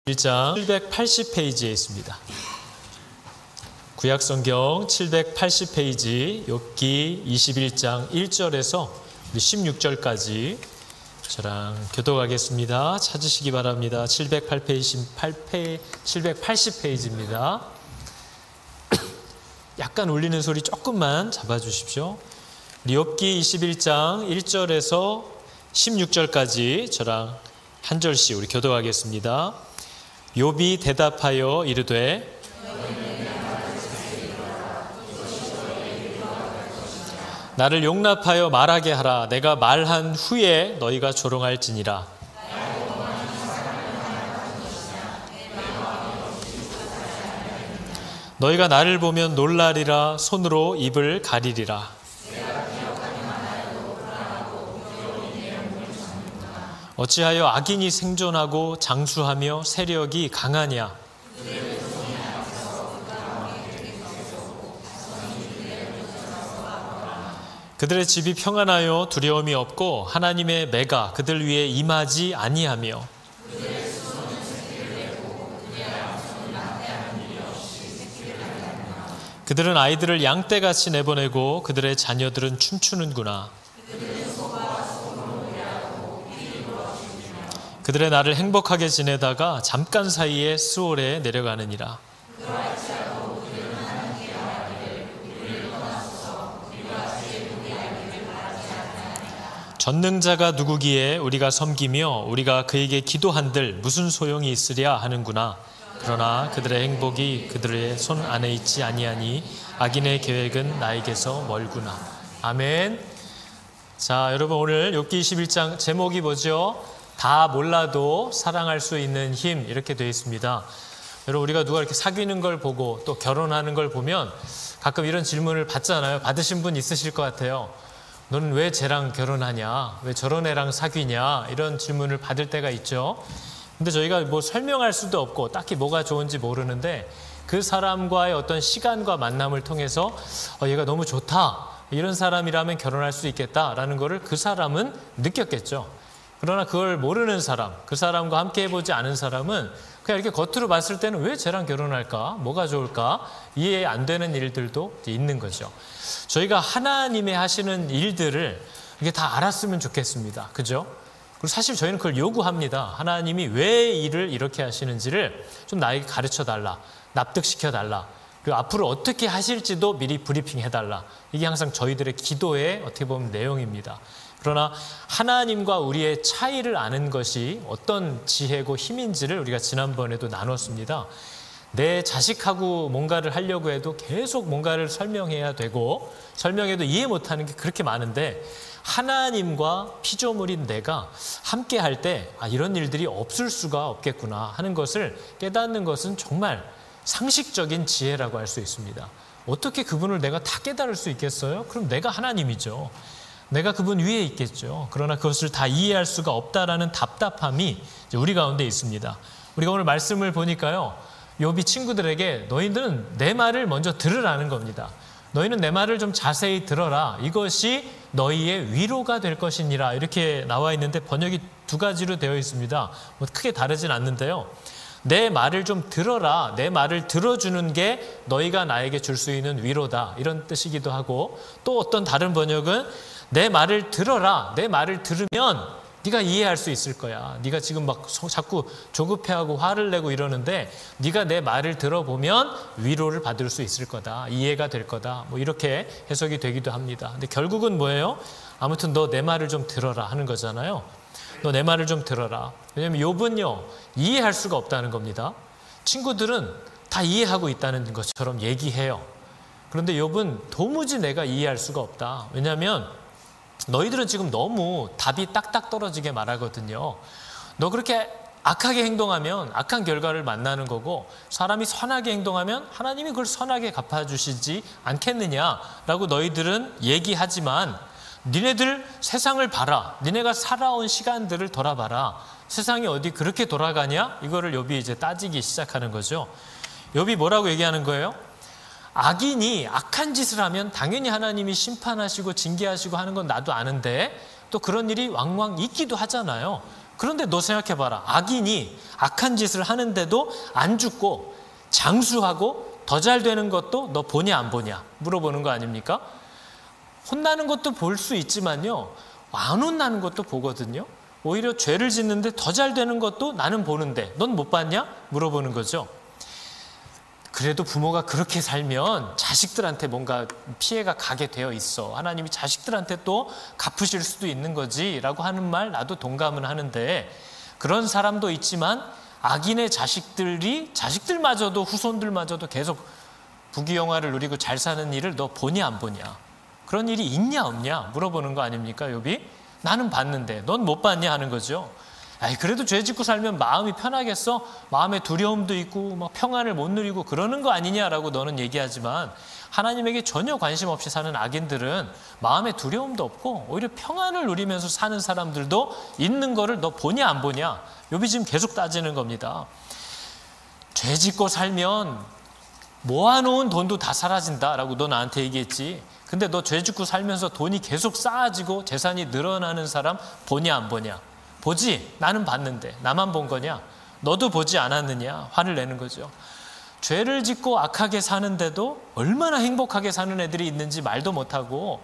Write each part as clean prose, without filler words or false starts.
1장 780페이지에 있습니다. 구약성경 780페이지 욥기 21장 1절에서 16절까지 저랑 교독하겠습니다. 찾으시기 바랍니다. 780페이지입니다. 약간 울리는 소리 조금만 잡아주십시오. 욥기 21장 1절에서 16절까지 저랑 한 절씩 우리 교독하겠습니다. 욥이 대답하여 이르되 나를 용납하여 말하게 하라. 내가 말한 후에 너희가 조롱할지니라. 너희가 나를 보면 놀라리라. 손으로 입을 가리리라. 어찌하여 악인이 생존하고 장수하며 세력이 강하냐? 그들의 집이 평안하여 두려움이 없고 하나님의 매가 그들 위에 임하지 아니하며 그들은 아이들을 양떼같이 내보내고 그들의 자녀들은 춤추는구나. 그들의 날을 행복하게 지내다가 잠깐 사이에 스올에 내려가느니라. 전능자가 누구기에 우리가 섬기며 우리가 그에게 기도한들 무슨 소용이 있으랴 하는구나. 그러나 그들의 행복이 그들의 손 안에 있지 아니하니 악인의 계획은 나에게서 멀구나. 아멘. 자, 여러분 오늘 욥기 21장 제목이 뭐죠? 다 몰라도 사랑할 수 있는 힘, 이렇게 되어 있습니다. 여러분 우리가 누가 이렇게 사귀는 걸 보고 또 결혼하는 걸 보면 가끔 이런 질문을 받잖아요. 받으신 분 있으실 것 같아요. 너는 왜 쟤랑 결혼하냐? 왜 저런 애랑 사귀냐? 이런 질문을 받을 때가 있죠. 근데 저희가 뭐 설명할 수도 없고 딱히 뭐가 좋은지 모르는데 그 사람과의 어떤 시간과 만남을 통해서 얘가 너무 좋다. 이런 사람이라면 결혼할 수 있겠다라는 거를 그 사람은 느꼈겠죠. 그러나 그걸 모르는 사람, 그 사람과 함께 해보지 않은 사람은 그냥 이렇게 겉으로 봤을 때는 왜 쟤랑 결혼할까? 뭐가 좋을까? 이해 안 되는 일들도 있는 거죠. 저희가 하나님의 하시는 일들을 이게 다 알았으면 좋겠습니다. 그죠? 그리고 사실 저희는 그걸 요구합니다. 하나님이 왜 일을 이렇게 하시는지를 좀 나에게 가르쳐 달라. 납득시켜 달라. 그리고 앞으로 어떻게 하실지도 미리 브리핑 해달라. 이게 항상 저희들의 기도의 어떻게 보면 내용입니다. 그러나 하나님과 우리의 차이를 아는 것이 어떤 지혜고 힘인지를 우리가 지난번에도 나눴습니다. 내 자식하고 뭔가를 하려고 해도 계속 뭔가를 설명해야 되고 설명해도 이해 못하는 게 그렇게 많은데 하나님과 피조물인 내가 함께 할 때 이런 일들이 없을 수가 없겠구나 하는 것을 깨닫는 것은 정말 상식적인 지혜라고 할 수 있습니다. 어떻게 그분을 내가 다 깨달을 수 있겠어요? 그럼 내가 하나님이죠. 내가 그분 위에 있겠죠. 그러나 그것을 다 이해할 수가 없다라는 답답함이 우리 가운데 있습니다. 우리가 오늘 말씀을 보니까요. 욥이 친구들에게 너희들은 내 말을 먼저 들으라는 겁니다. 너희는 내 말을 좀 자세히 들어라. 이것이 너희의 위로가 될 것이니라. 이렇게 나와 있는데 번역이 두 가지로 되어 있습니다. 뭐 크게 다르진 않는데요. 내 말을 좀 들어라. 내 말을 들어주는 게 너희가 나에게 줄 수 있는 위로다. 이런 뜻이기도 하고 또 어떤 다른 번역은 내 말을 들어라. 내 말을 들으면 네가 이해할 수 있을 거야. 네가 지금 막 자꾸 조급해하고 화를 내고 이러는데 네가 내 말을 들어보면 위로를 받을 수 있을 거다. 이해가 될 거다. 뭐 이렇게 해석이 되기도 합니다. 근데 결국은 뭐예요? 아무튼 너 내 말을 좀 들어라 하는 거잖아요. 너 내 말을 좀 들어라. 왜냐하면 욥은요 이해할 수가 없다는 겁니다. 친구들은 다 이해하고 있다는 것처럼 얘기해요. 그런데 욥은 도무지 내가 이해할 수가 없다. 왜냐하면 너희들은 지금 너무 답이 딱딱 떨어지게 말하거든요. 너 그렇게 악하게 행동하면 악한 결과를 만나는 거고 사람이 선하게 행동하면 하나님이 그걸 선하게 갚아주시지 않겠느냐라고 너희들은 얘기하지만 니네들 세상을 봐라. 니네가 살아온 시간들을 돌아봐라. 세상이 어디 그렇게 돌아가냐? 이거를 욥이 이제 따지기 시작하는 거죠. 욥이 뭐라고 얘기하는 거예요? 악인이 악한 짓을 하면 당연히 하나님이 심판하시고 징계하시고 하는 건 나도 아는데 또 그런 일이 왕왕 있기도 하잖아요. 그런데 너 생각해봐라. 악인이 악한 짓을 하는데도 안 죽고 장수하고 더 잘 되는 것도 너 보냐 안 보냐 물어보는 거 아닙니까? 혼나는 것도 볼 수 있지만요, 안 혼나는 것도 보거든요. 오히려 죄를 짓는데 더 잘 되는 것도 나는 보는데 넌 못 봤냐? 물어보는 거죠. 그래도 부모가 그렇게 살면 자식들한테 뭔가 피해가 가게 되어 있어. 하나님이 자식들한테 또 갚으실 수도 있는 거지 라고 하는 말 나도 동감은 하는데, 그런 사람도 있지만 악인의 자식들마저도 후손들마저도 계속 부귀영화를 누리고 잘 사는 일을 너 보냐 안 보냐, 그런 일이 있냐 없냐 물어보는 거 아닙니까? 욥이 나는 봤는데 넌 못 봤냐 하는 거죠. 아이, 그래도 죄 짓고 살면 마음이 편하겠어? 마음에 두려움도 있고 막 평안을 못 누리고 그러는 거 아니냐라고 너는 얘기하지만, 하나님에게 전혀 관심 없이 사는 악인들은 마음에 두려움도 없고 오히려 평안을 누리면서 사는 사람들도 있는 거를 너 보냐 안 보냐. 욥이 지금 계속 따지는 겁니다. 죄 짓고 살면 모아놓은 돈도 다 사라진다라고 너 나한테 얘기했지. 근데 너 죄 짓고 살면서 돈이 계속 쌓아지고 재산이 늘어나는 사람 보냐 안 보냐. 보지? 나는 봤는데 나만 본 거냐? 너도 보지 않았느냐? 화를 내는 거죠. 죄를 짓고 악하게 사는데도 얼마나 행복하게 사는 애들이 있는지 말도 못하고,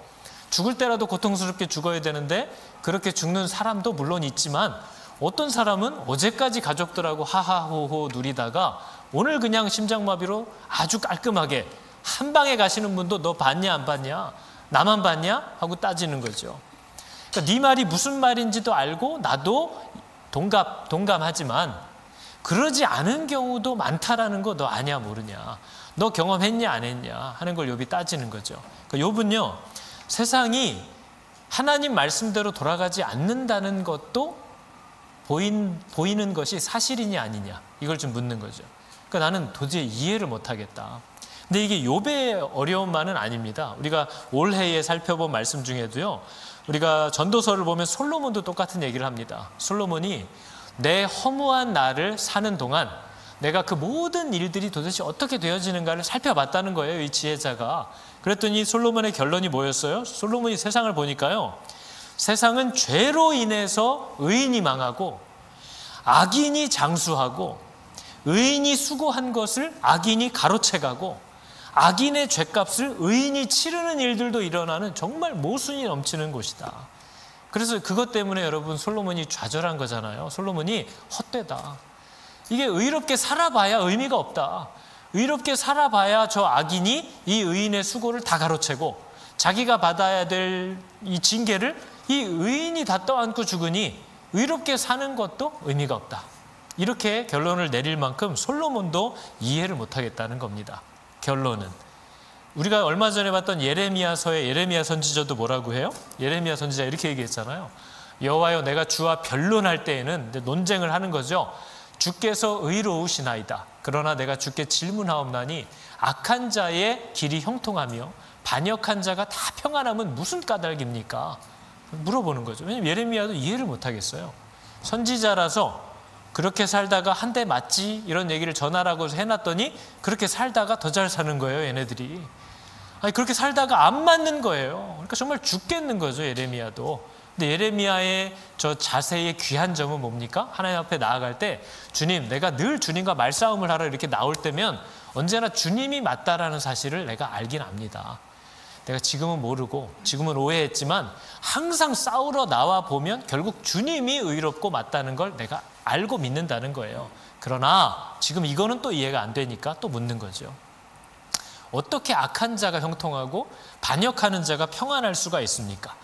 죽을 때라도 고통스럽게 죽어야 되는데 그렇게 죽는 사람도 물론 있지만, 어떤 사람은 어제까지 가족들하고 하하호호 누리다가 오늘 그냥 심장마비로 아주 깔끔하게 한 방에 가시는 분도 너 봤냐 안 봤냐? 나만 봤냐? 하고 따지는 거죠. 그러니까 네 말이 무슨 말인지도 알고 나도 동감하지만 그러지 않은 경우도 많다라는 거 너 아냐 모르냐, 너 경험했냐 안 했냐 하는 걸 욥이 따지는 거죠. 그러니까 욥은요, 세상이 하나님 말씀대로 돌아가지 않는다는 것도 보이는 것이 사실이냐 아니냐, 이걸 좀 묻는 거죠. 그러니까 나는 도저히 이해를 못하겠다. 근데 이게 욥의 어려움만은 아닙니다. 우리가 올해에 살펴본 말씀 중에도요, 우리가 전도서를 보면 솔로몬도 똑같은 얘기를 합니다. 솔로몬이 내 허무한 날을 사는 동안 내가 그 모든 일들이 도대체 어떻게 되어지는가를 살펴봤다는 거예요, 이 지혜자가. 그랬더니 솔로몬의 결론이 뭐였어요? 솔로몬이 세상을 보니까요, 세상은 죄로 인해서 의인이 망하고 악인이 장수하고 의인이 수고한 것을 악인이 가로채가고 악인의 죄값을 의인이 치르는 일들도 일어나는 정말 모순이 넘치는 곳이다. 그래서 그것 때문에 여러분 솔로몬이 좌절한 거잖아요. 솔로몬이 헛되다. 이게 의롭게 살아봐야 의미가 없다. 의롭게 살아봐야 저 악인이 이 의인의 수고를 다 가로채고 자기가 받아야 될 이 징계를 이 의인이 다 떠안고 죽으니 의롭게 사는 것도 의미가 없다. 이렇게 결론을 내릴 만큼 솔로몬도 이해를 못하겠다는 겁니다. 결론은 우리가 얼마 전에 봤던 예레미야서의 예레미야 선지자도 뭐라고 해요? 예레미야 선지자 이렇게 얘기했잖아요. 여호와여, 내가 주와 변론할 때에는, 논쟁을 하는 거죠. 주께서 의로우시나이다. 그러나 내가 주께 질문하옵나니 악한 자의 길이 형통하며 반역한 자가 다 평안하면 무슨 까닭입니까? 물어보는 거죠. 왜냐하면 예레미야도 이해를 못하겠어요. 선지자라서 그렇게 살다가 한 대 맞지 이런 얘기를 전하라고 해놨더니 그렇게 살다가 더 잘 사는 거예요, 얘네들이. 아니, 그렇게 살다가 안 맞는 거예요. 그러니까 정말 죽겠는 거죠, 예레미야도. 근데 예레미야의 저 자세의 귀한 점은 뭡니까? 하나님 앞에 나아갈 때 주님, 내가 늘 주님과 말싸움을 하러 이렇게 나올 때면 언제나 주님이 맞다라는 사실을 내가 알긴 압니다. 내가 지금은 모르고 지금은 오해했지만 항상 싸우러 나와 보면 결국 주님이 의롭고 맞다는 걸 내가 알고 믿는다는 거예요. 그러나 지금 이거는 또 이해가 안 되니까 또 묻는 거죠. 어떻게 악한 자가 형통하고 반역하는 자가 평안할 수가 있습니까?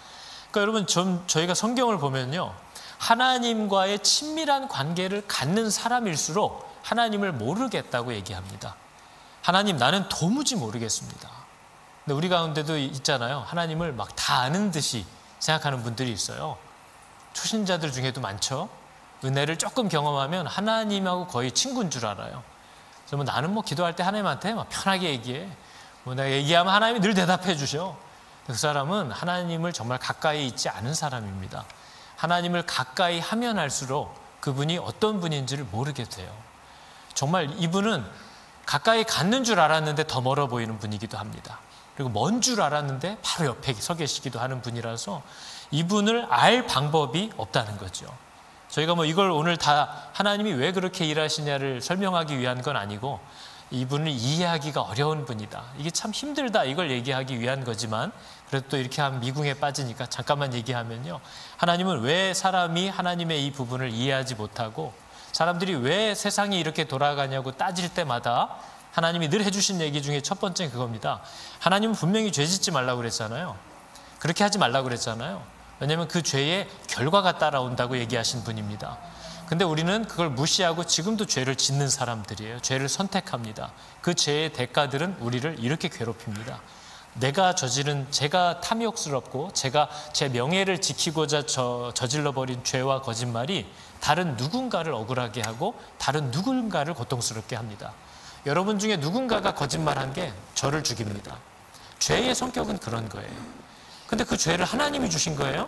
그러니까 여러분, 저희가 성경을 보면요, 하나님과의 친밀한 관계를 갖는 사람일수록 하나님을 모르겠다고 얘기합니다. 하나님, 나는 도무지 모르겠습니다. 근데 우리 가운데도 있잖아요. 하나님을 막 다 아는 듯이 생각하는 분들이 있어요. 초신자들 중에도 많죠. 은혜를 조금 경험하면 하나님하고 거의 친구인 줄 알아요. 그래서 나는 기도할 때 하나님한테 막 편하게 얘기해. 내가 얘기하면 하나님이 늘 대답해 주셔. 그 사람은 하나님을 정말 가까이 있지 않은 사람입니다. 하나님을 가까이 하면 할수록 그분이 어떤 분인지를 모르게 돼요. 정말 이분은 가까이 갔는 줄 알았는데 더 멀어 보이는 분이기도 합니다. 그리고 먼 줄 알았는데 바로 옆에 서 계시기도 하는 분이라서 이분을 알 방법이 없다는 거죠. 저희가 뭐 이걸 오늘 다 하나님이 왜 그렇게 일하시냐를 설명하기 위한 건 아니고 이분을 이해하기가 어려운 분이다. 이게 참 힘들다 이걸 얘기하기 위한 거지만 그래도 또 이렇게 하면 미궁에 빠지니까 잠깐만 얘기하면요. 하나님은 왜 사람이 하나님의 이 부분을 이해하지 못하고 사람들이 왜 세상이 이렇게 돌아가냐고 따질 때마다 하나님이 늘 해주신 얘기 중에 첫 번째 그겁니다. 하나님은 분명히 죄 짓지 말라고 그랬잖아요. 그렇게 하지 말라고 그랬잖아요. 왜냐하면 그 죄의 결과가 따라온다고 얘기하신 분입니다. 근데 우리는 그걸 무시하고 지금도 죄를 짓는 사람들이에요. 죄를 선택합니다. 그 죄의 대가들은 우리를 이렇게 괴롭힙니다. 내가 저지른 제가 탐욕스럽고 제가 제 명예를 지키고자 저질러버린 죄와 거짓말이 다른 누군가를 억울하게 하고 다른 누군가를 고통스럽게 합니다. 여러분 중에 누군가가 거짓말한 게 저를 죽입니다. 죄의 성격은 그런 거예요. 근데 그 죄를 하나님이 주신 거예요.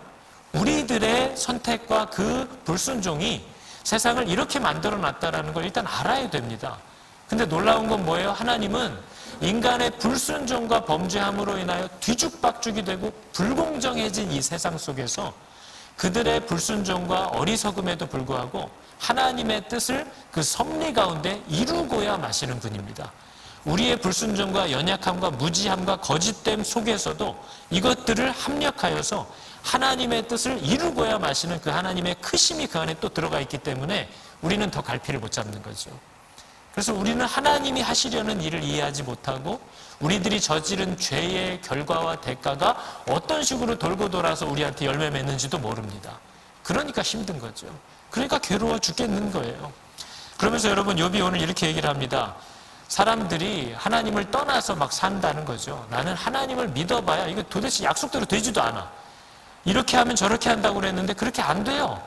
우리들의 선택과 그 불순종이 세상을 이렇게 만들어 놨다는 걸 일단 알아야 됩니다. 근데 놀라운 건 뭐예요? 하나님은 인간의 불순종과 범죄함으로 인하여 뒤죽박죽이 되고 불공정해진 이 세상 속에서 그들의 불순종과 어리석음에도 불구하고 하나님의 뜻을 그 섭리 가운데 이루고야 마시는 분입니다. 우리의 불순종과 연약함과 무지함과 거짓됨 속에서도 이것들을 합력하여서 하나님의 뜻을 이루고야 마시는 그 하나님의 크심이 그 안에 또 들어가 있기 때문에 우리는 더 갈피를 못 잡는 거죠. 그래서 우리는 하나님이 하시려는 일을 이해하지 못하고 우리들이 저지른 죄의 결과와 대가가 어떤 식으로 돌고 돌아서 우리한테 열매 맺는지도 모릅니다. 그러니까 힘든 거죠. 그러니까 괴로워 죽겠는 거예요. 그러면서 여러분 욥이 오늘 이렇게 얘기를 합니다. 사람들이 하나님을 떠나서 막 산다는 거죠. 나는 하나님을 믿어봐야 이거 도대체 약속대로 되지도 않아. 이렇게 하면 저렇게 한다고 그랬는데 그렇게 안 돼요.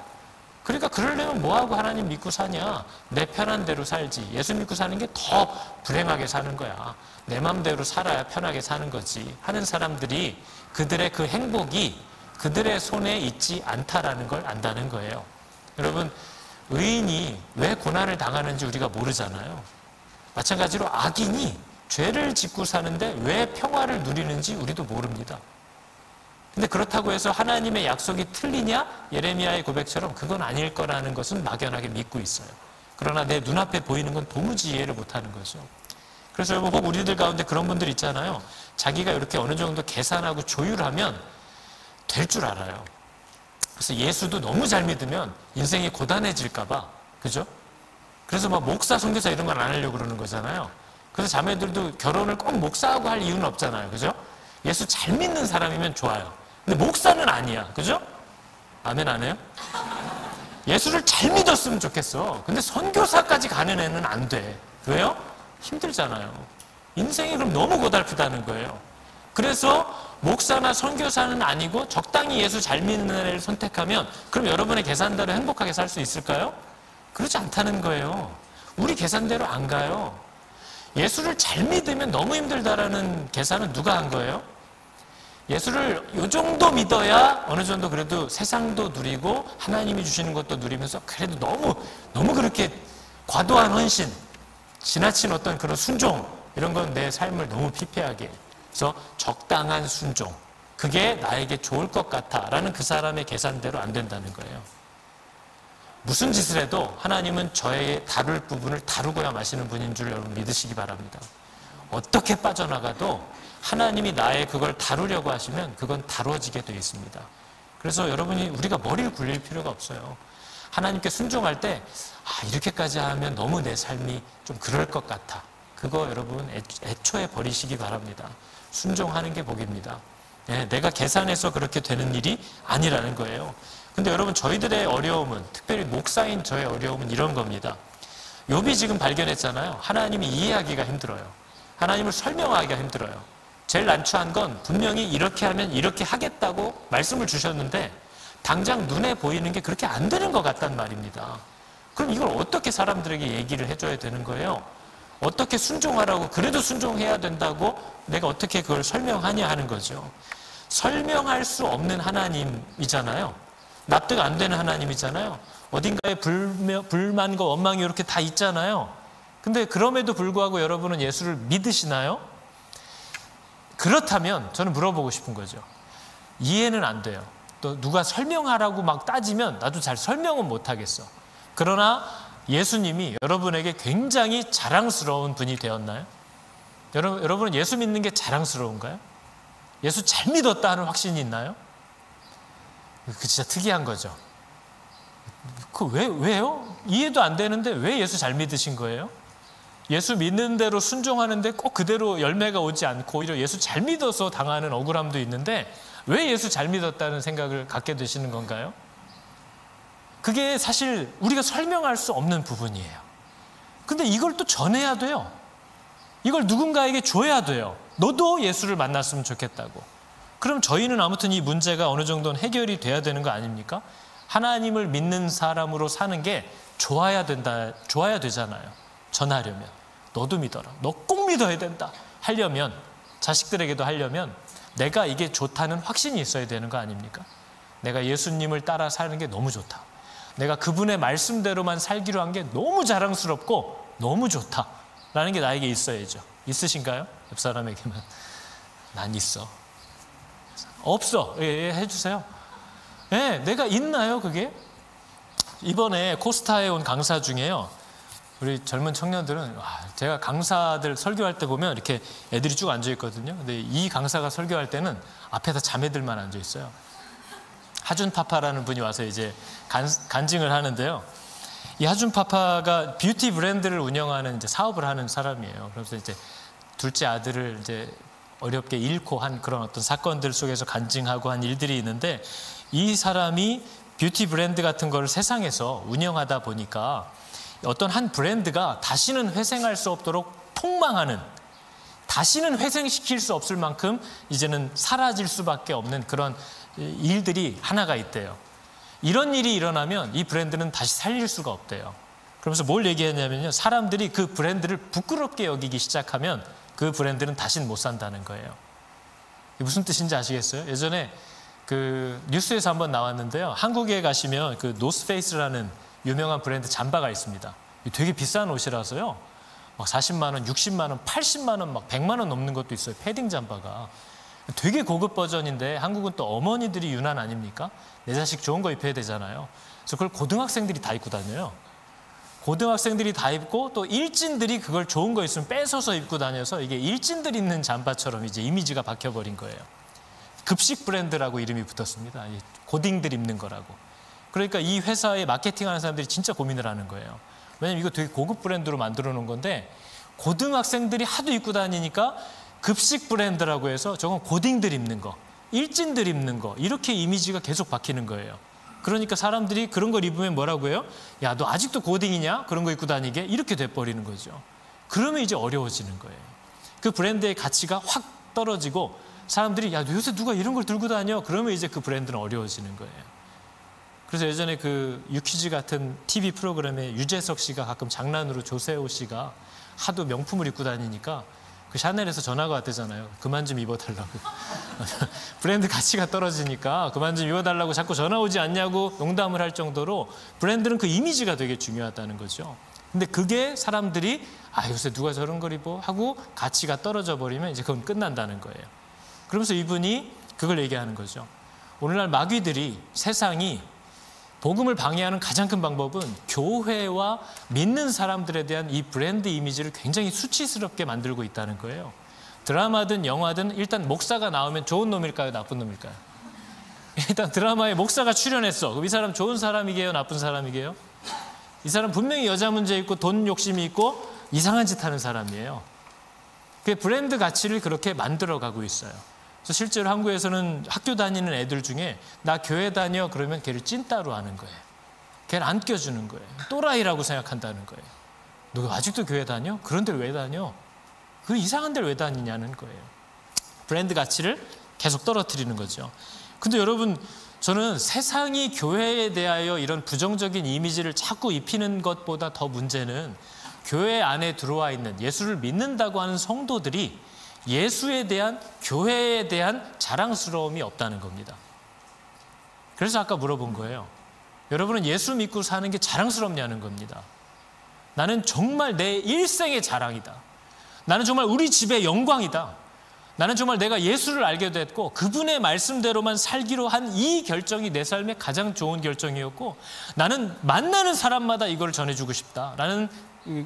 그러니까 그러려면 뭐하고 하나님 믿고 사냐. 내 편한 대로 살지. 예수 믿고 사는 게 더 불행하게 사는 거야. 내 맘대로 살아야 편하게 사는 거지 하는 사람들이 그들의 그 행복이 그들의 손에 있지 않다라는 걸 안다는 거예요. 여러분 의인이 왜 고난을 당하는지 우리가 모르잖아요. 마찬가지로 악인이 죄를 짓고 사는데 왜 평화를 누리는지 우리도 모릅니다. 근데 그렇다고 해서 하나님의 약속이 틀리냐? 예레미야의 고백처럼 그건 아닐 거라는 것은 막연하게 믿고 있어요. 그러나 내 눈앞에 보이는 건 도무지 이해를 못하는 거죠. 그래서 여러분 꼭 우리들 가운데 그런 분들 있잖아요. 자기가 이렇게 어느 정도 계산하고 조율하면 될 줄 알아요. 그래서 예수도 너무 잘 믿으면 인생이 고단해질까 봐. 그죠? 그래서 막 목사, 선교사 이런 건 안 하려고 그러는 거잖아요. 그래서 자매들도 결혼을 꼭 목사하고 할 이유는 없잖아요. 그죠? 예수 잘 믿는 사람이면 좋아요. 근데 목사는 아니야. 그죠? 아멘 안 해요? 예수를 잘 믿었으면 좋겠어. 근데 선교사까지 가는 애는 안 돼. 왜요? 힘들잖아요. 인생이 그럼 너무 고달프다는 거예요. 그래서 목사나 선교사는 아니고 적당히 예수 잘 믿는 애를 선택하면 그럼 여러분의 계산대로 행복하게 살 수 있을까요? 그렇지 않다는 거예요. 우리 계산대로 안 가요. 예수를 잘 믿으면 너무 힘들다라는 계산은 누가 한 거예요? 예수를 이 정도 믿어야 어느 정도 그래도 세상도 누리고 하나님이 주시는 것도 누리면서 그래도 너무 그렇게 과도한 헌신, 지나친 어떤 그런 순종 이런 건 내 삶을 너무 피폐하게 해서 적당한 순종 그게 나에게 좋을 것 같아라는 그 사람의 계산대로 안 된다는 거예요. 무슨 짓을 해도 하나님은 저의 다룰 부분을 다루고야 마시는 분인 줄 여러분 믿으시기 바랍니다. 어떻게 빠져나가도 하나님이 나의 그걸 다루려고 하시면 그건 다루어지게 되어 있습니다. 그래서 여러분이 우리가 머리를 굴릴 필요가 없어요. 하나님께 순종할 때 이렇게까지 하면 너무 내 삶이 좀 그럴 것 같아. 그거 여러분 애초에 버리시기 바랍니다. 순종하는 게 복입니다. 내가 계산해서 그렇게 되는 일이 아니라는 거예요. 근데 여러분 저희들의 어려움은 특별히 목사인 저의 어려움은 이런 겁니다. 욥이 지금 발견했잖아요. 하나님이 이해하기가 힘들어요. 하나님을 설명하기가 힘들어요. 제일 난처한 건 분명히 이렇게 하면 이렇게 하겠다고 말씀을 주셨는데 당장 눈에 보이는 게 그렇게 안 되는 것 같단 말입니다. 그럼 이걸 어떻게 사람들에게 얘기를 해줘야 되는 거예요? 어떻게 순종하라고 그래도 순종해야 된다고 내가 어떻게 그걸 설명하냐 하는 거죠. 설명할 수 없는 하나님이잖아요. 납득 안 되는 하나님이잖아요. 어딘가에 불만과 원망이 이렇게 다 있잖아요. 근데 그럼에도 불구하고 여러분은 예수를 믿으시나요? 그렇다면 저는 물어보고 싶은 거죠. 이해는 안 돼요. 또 누가 설명하라고 막 따지면 나도 잘 설명은 못하겠어. 그러나 예수님이 여러분에게 굉장히 자랑스러운 분이 되었나요? 여러분은 예수 믿는 게 자랑스러운가요? 예수 잘 믿었다 하는 확신이 있나요? 그 진짜 특이한 거죠. 왜요? 이해도 안 되는데 왜 예수 잘 믿으신 거예요? 예수 믿는 대로 순종하는데 꼭 그대로 열매가 오지 않고 오히려 예수 잘 믿어서 당하는 억울함도 있는데 왜 예수 잘 믿었다는 생각을 갖게 되시는 건가요? 그게 사실 우리가 설명할 수 없는 부분이에요. 근데 이걸 또 전해야 돼요. 이걸 누군가에게 줘야 돼요. 너도 예수를 만났으면 좋겠다고. 그럼 저희는 아무튼 이 문제가 어느 정도는 해결이 돼야 되는 거 아닙니까? 하나님을 믿는 사람으로 사는 게 좋아야 되잖아요. 전하려면. 너도 믿어라. 너 꼭 믿어야 된다. 하려면, 자식들에게도 하려면 내가 이게 좋다는 확신이 있어야 되는 거 아닙니까? 내가 예수님을 따라 사는 게 너무 좋다. 내가 그분의 말씀대로만 살기로 한 게 너무 자랑스럽고 너무 좋다라는 게 나에게 있어야죠. 있으신가요? 옆 사람에게만. 난 있어. 없어. 예, 해주세요. 예, 내가 있나요, 그게? 이번에 코스타에 온 강사 중에요. 우리 젊은 청년들은 제가 강사들 설교할 때 보면 이렇게 애들이 쭉 앉아 있거든요. 근데 이 강사가 설교할 때는 앞에다 자매들만 앉아 있어요. 하준 파파라는 분이 와서 이제 간증을 하는데요. 이 하준 파파가 뷰티 브랜드를 운영하는 이제 사업을 하는 사람이에요. 그래서 이제 둘째 아들을 이제 어렵게 잃고 한 그런 어떤 사건들 속에서 간증하고 한 일들이 있는데 이 사람이 뷰티 브랜드 같은 거를 세상에서 운영하다 보니까 어떤 한 브랜드가 다시는 회생할 수 없도록 폭망하는, 다시는 회생시킬 수 없을 만큼 이제는 사라질 수밖에 없는 그런 일들이 하나가 있대요. 이런 일이 일어나면 이 브랜드는 다시 살릴 수가 없대요. 그러면서 뭘 얘기했냐면요. 사람들이 그 브랜드를 부끄럽게 여기기 시작하면 그 브랜드는 다시는 못 산다는 거예요. 무슨 뜻인지 아시겠어요? 예전에 그 뉴스에서 한번 나왔는데요. 한국에 가시면 그 노스페이스라는 유명한 브랜드 잠바가 있습니다. 되게 비싼 옷이라서요. 막 40만 원, 60만 원, 80만 원, 막 100만 원 넘는 것도 있어요. 패딩 잠바가. 되게 고급 버전인데 한국은 또 어머니들이 유난 아닙니까? 내 자식 좋은 거 입혀야 되잖아요. 그래서 그걸 고등학생들이 다 입고 다녀요. 고등학생들이 다 입고 또 일진들이 그걸 좋은 거 있으면 뺏어서 입고 다녀서 이게 일진들 입는 잠바처럼 이제 이미지가 박혀버린 거예요. 급식 브랜드라고 이름이 붙었습니다. 고딩들 입는 거라고. 그러니까 이 회사에 마케팅하는 사람들이 진짜 고민을 하는 거예요. 왜냐면 이거 되게 고급 브랜드로 만들어 놓은 건데 고등학생들이 하도 입고 다니니까 급식 브랜드라고 해서 저건 고딩들 입는 거, 일진들 입는 거 이렇게 이미지가 계속 박히는 거예요. 그러니까 사람들이 그런 걸 입으면 뭐라고 해요? 야, 너 아직도 고딩이냐? 그런 거 입고 다니게? 이렇게 돼버리는 거죠. 그러면 이제 어려워지는 거예요. 그 브랜드의 가치가 확 떨어지고 사람들이 야, 요새 누가 이런 걸 들고 다녀? 그러면 이제 그 브랜드는 어려워지는 거예요. 그래서 예전에 그 유퀴즈 같은 TV 프로그램에 유재석 씨가 가끔 장난으로 조세호 씨가 하도 명품을 입고 다니니까 그 샤넬에서 전화가 왔대잖아요. 그만 좀 입어달라고. 브랜드 가치가 떨어지니까 그만 좀 입어달라고 자꾸 전화 오지 않냐고 농담을 할 정도로 브랜드는 그 이미지가 되게 중요하다는 거죠. 근데 그게 사람들이 요새 누가 저런 걸 입어? 하고 가치가 떨어져 버리면 이제 그건 끝난다는 거예요. 그러면서 이분이 그걸 얘기하는 거죠. 오늘날 마귀들이 세상이 복음을 방해하는 가장 큰 방법은 교회와 믿는 사람들에 대한 이 브랜드 이미지를 굉장히 수치스럽게 만들고 있다는 거예요. 드라마든 영화든 일단 목사가 나오면 좋은 놈일까요? 나쁜 놈일까요? 일단 드라마에 목사가 출연했어. 그럼 이 사람 좋은 사람이게요? 나쁜 사람이게요? 이 사람 분명히 여자 문제 있고 돈 욕심이 있고 이상한 짓 하는 사람이에요. 그 브랜드 가치를 그렇게 만들어가고 있어요. 그래서 실제로 한국에서는 학교 다니는 애들 중에 나 교회 다녀 그러면 걔를 찐따로 하는 거예요. 걔를 안 껴주는 거예요. 또라이라고 생각한다는 거예요. 너 아직도 교회 다녀? 그런 데를 왜 다녀? 그 이상한 데를 왜 다니냐는 거예요. 브랜드 가치를 계속 떨어뜨리는 거죠. 근데 여러분, 저는 세상이 교회에 대하여 이런 부정적인 이미지를 자꾸 입히는 것보다 더 문제는 교회 안에 들어와 있는 예수를 믿는다고 하는 성도들이 예수에 대한, 교회에 대한 자랑스러움이 없다는 겁니다. 그래서 아까 물어본 거예요. 여러분은 예수 믿고 사는 게 자랑스럽냐는 겁니다. 나는 정말 내 일생의 자랑이다. 나는 정말 우리 집의 영광이다. 나는 정말 내가 예수를 알게 됐고 그분의 말씀대로만 살기로 한 이 결정이 내 삶의 가장 좋은 결정이었고, 나는 만나는 사람마다 이걸 전해주고 싶다라는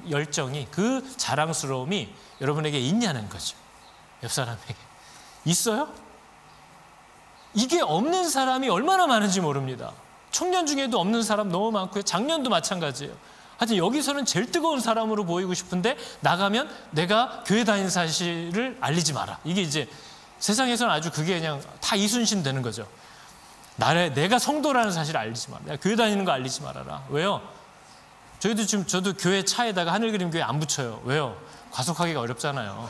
열정이, 그 자랑스러움이 여러분에게 있냐는 거죠. 옆 사람에게 있어요? 이게 없는 사람이 얼마나 많은지 모릅니다. 청년 중에도 없는 사람 너무 많고요. 작년도 마찬가지예요. 하여튼 여기서는 제일 뜨거운 사람으로 보이고 싶은데 나가면 내가 교회 다니는 사실을 알리지 마라. 이게 이제 세상에서는 아주 그게 그냥 다 이순신 되는 거죠. 내가 성도라는 사실을 알리지 마라. 내가 교회 다니는 거 알리지 말아라. 왜요? 저도 교회 차에다가 하늘그림 교회 안 붙여요. 왜요? 과속하기가 어렵잖아요.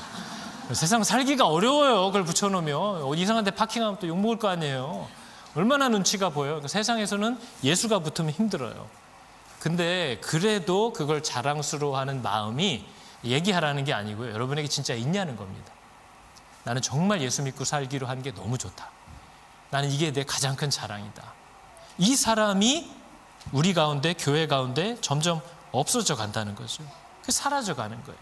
세상 살기가 어려워요. 그걸 붙여놓으면 이상한 데 파킹하면 또 욕먹을 거 아니에요. 얼마나 눈치가 보여요. 그러니까 세상에서는 예수가 붙으면 힘들어요. 근데 그래도 그걸 자랑스러워하는 마음이 얘기하라는 게 아니고요. 여러분에게 진짜 있냐는 겁니다. 나는 정말 예수 믿고 살기로 한 게 너무 좋다. 나는 이게 내 가장 큰 자랑이다. 이 사람이 우리 가운데, 교회 가운데 점점 없어져 간다는 거죠. 사라져 가는 거예요.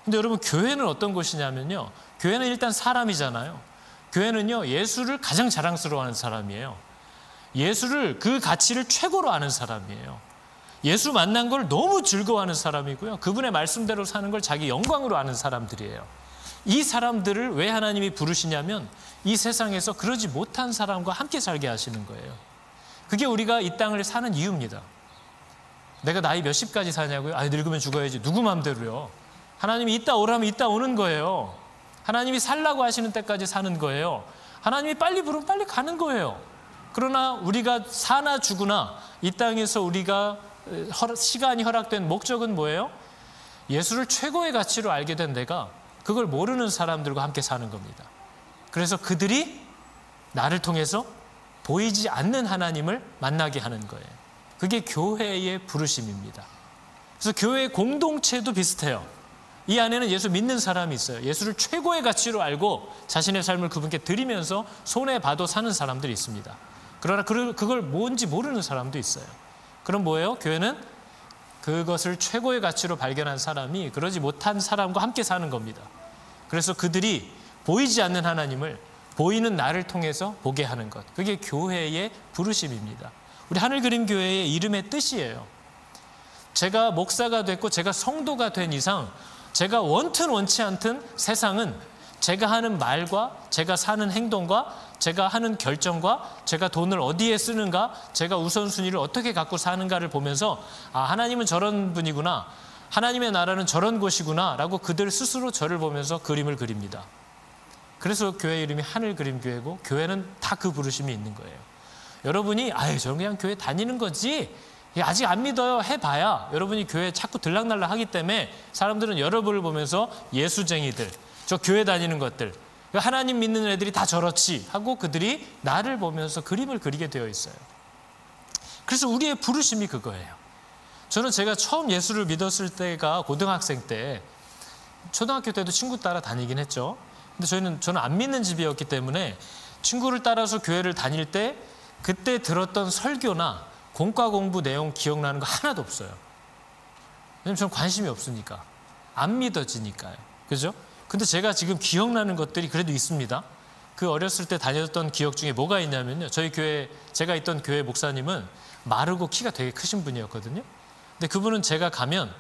근데 여러분, 교회는 어떤 곳이냐면요. 교회는 일단 사람이잖아요. 교회는요, 예수를 가장 자랑스러워하는 사람이에요. 예수를, 그 가치를 최고로 아는 사람이에요. 예수 만난 걸 너무 즐거워하는 사람이고요. 그분의 말씀대로 사는 걸 자기 영광으로 아는 사람들이에요. 이 사람들을 왜 하나님이 부르시냐면 이 세상에서 그러지 못한 사람과 함께 살게 하시는 거예요. 그게 우리가 이 땅을 사는 이유입니다. 내가 나이 몇십까지 사냐고요? 늙으면 죽어야지. 누구 맘대로요. 하나님이 이따 오라면 이따 오는 거예요. 하나님이 살라고 하시는 때까지 사는 거예요. 하나님이 빨리 부르면 빨리 가는 거예요. 그러나 우리가 사나 죽으나 이 땅에서 우리가 시간이 허락된 목적은 뭐예요? 예수를 최고의 가치로 알게 된 내가 그걸 모르는 사람들과 함께 사는 겁니다. 그래서 그들이 나를 통해서 보이지 않는 하나님을 만나게 하는 거예요. 그게 교회의 부르심입니다. 그래서 교회의 공동체도 비슷해요. 이 안에는 예수 믿는 사람이 있어요. 예수를 최고의 가치로 알고 자신의 삶을 그분께 드리면서 손해봐도 사는 사람들이 있습니다. 그러나 그걸 뭔지 모르는 사람도 있어요. 그럼 뭐예요? 교회는 그것을 최고의 가치로 발견한 사람이 그러지 못한 사람과 함께 사는 겁니다. 그래서 그들이 보이지 않는 하나님을 보이는 나를 통해서 보게 하는 것. 그게 교회의 부르심입니다. 우리 하늘그림교회의 이름의 뜻이에요. 제가 목사가 됐고 제가 성도가 된 이상 제가 원튼 원치 않든 세상은 제가 하는 말과 제가 사는 행동과 제가 하는 결정과 제가 돈을 어디에 쓰는가, 제가 우선순위를 어떻게 갖고 사는가를 보면서 하나님은 저런 분이구나, 하나님의 나라는 저런 곳이구나 라고 그들 스스로 저를 보면서 그림을 그립니다. 그래서 교회 이름이 하늘그림교회고 교회는 다 그 부르심이 있는 거예요. 여러분이 저는 그냥 교회 다니는 거지 아직 안 믿어요 해봐야 여러분이 교회에 자꾸 들락날락 하기 때문에 사람들은 여러분을 보면서 예수쟁이들, 저 교회 다니는 것들, 하나님 믿는 애들이 다 저렇지 하고 그들이 나를 보면서 그림을 그리게 되어 있어요. 그래서 우리의 부르심이 그거예요. 저는 제가 처음 예수를 믿었을 때가 고등학생 때, 초등학교 때도 친구 따라 다니긴 했죠. 근데 저는 안 믿는 집이었기 때문에 친구를 따라서 교회를 다닐 때 그때 들었던 설교나 공과 공부 내용 기억나는 거 하나도 없어요. 왜냐면 저는 관심이 없으니까. 안 믿어지니까요. 그죠? 근데 제가 지금 기억나는 것들이 그래도 있습니다. 그 어렸을 때 다녔던 기억 중에 뭐가 있냐면요. 저희 교회, 제가 있던 교회 목사님은 마르고 키가 되게 크신 분이었거든요. 근데 그분은 제가 가면,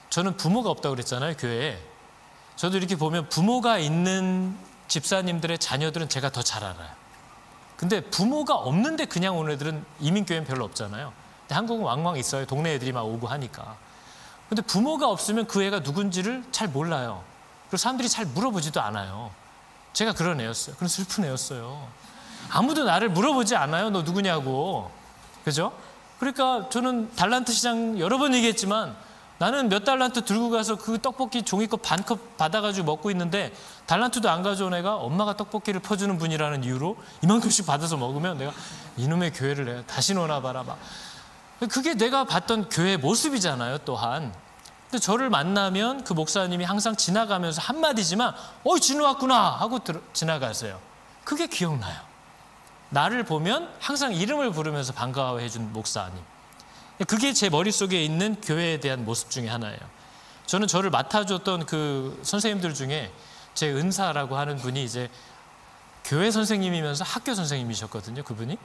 저는 부모가 없다고 그랬잖아요, 교회에. 저도 이렇게 보면 부모가 있는 집사님들의 자녀들은 제가 더 잘 알아요. 근데 부모가 없는데 그냥 오는 애들은 이민교회는 별로 없잖아요. 근데 한국은 왕왕 있어요. 동네 애들이 막 오고 하니까. 근데 부모가 없으면 그 애가 누군지를 잘 몰라요. 그리고 사람들이 잘 물어보지도 않아요. 제가 그런 애였어요. 그런 슬픈 애였어요. 아무도 나를 물어보지 않아요. 너 누구냐고. 그죠? 그러니까 저는 달란트 시장 여러 번 얘기했지만 나는 몇 달란트 들고 가서 그 떡볶이 종이컵 반컵 받아가지고 먹고 있는데 달란트도 안 가져온 애가 엄마가 떡볶이를 퍼주는 분이라는 이유로 이만큼씩 받아서 먹으면 내가 이놈의 교회를 내가 다시 오나 봐라 막. 그게 내가 봤던 교회의 모습이잖아요, 또한. 근데 저를 만나면 그 목사님이 항상 지나가면서 한마디지만 진우 왔구나 하고 지나가세요. 그게 기억나요. 나를 보면 항상 이름을 부르면서 반가워해 준 목사님. 그게 제 머릿속에 있는 교회에 대한 모습 중에 하나예요. 저는 저를 맡아줬던 그 선생님들 중에 제 은사라고 하는 분이 이제 교회 선생님이면서 학교 선생님이셨거든요, 그분이.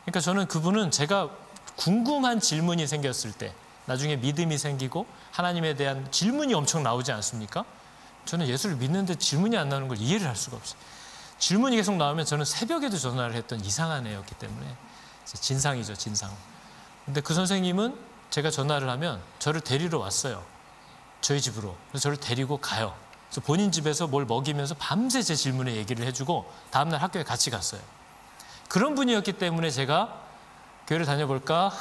그러니까 저는 그분은 제가 궁금한 질문이 생겼을 때, 나중에 믿음이 생기고 하나님에 대한 질문이 엄청 나오지 않습니까? 저는 예수를 믿는데 질문이 안 나오는 걸 이해를 할 수가 없어요. 질문이 계속 나오면 저는 새벽에도 전화를 했던 이상한 애였기 때문에 진상이죠, 진상. 근데 그 선생님은 제가 전화를 하면 저를 데리러 왔어요, 저희 집으로. 그래서 저를 데리고 가요. 그래서 본인 집에서 뭘 먹이면서 밤새 제 질문에 얘기를 해주고 다음날 학교에 같이 갔어요. 그런 분이었기 때문에 제가 교회를 다녀볼까?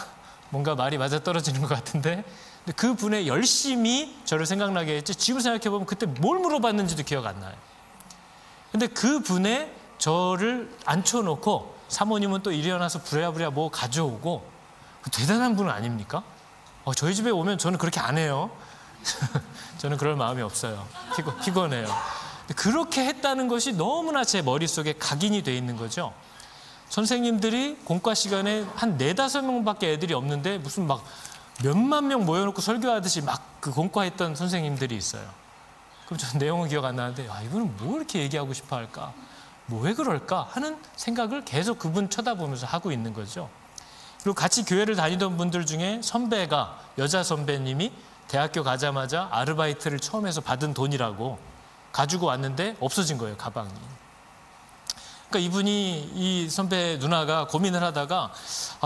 뭔가 말이 맞아떨어지는 것 같은데, 근데 그 분의 열심히 저를 생각나게 했지, 지금 생각해보면 그때 뭘 물어봤는지도 기억 안 나요. 근데 그 분의 저를 앉혀놓고 사모님은 또 일어나서 부랴부랴 뭐 가져오고, 대단한 분은 아닙니까? 저희 집에 오면 저는 그렇게 안 해요. 저는 그럴 마음이 없어요. 피곤해요. 그렇게 했다는 것이 너무나 제 머릿속에 각인이 돼 있는 거죠. 선생님들이 공과 시간에 한 4-5명밖에 애들이 없는데 무슨 막 몇만 명 모여놓고 설교하듯이 막 그 공과했던 선생님들이 있어요. 그럼 저는 내용은 기억 안 나는데, 이분은 뭐 이렇게 얘기하고 싶어 할까? 뭐 왜 그럴까? 하는 생각을 계속 그분 쳐다보면서 하고 있는 거죠. 그리고 같이 교회를 다니던 분들 중에 선배가, 여자 선배님이 대학교 가자마자 아르바이트를 처음 해서 받은 돈이라고 가지고 왔는데 없어진 거예요, 가방이. 그러니까 이분이, 이 선배 누나가 고민을 하다가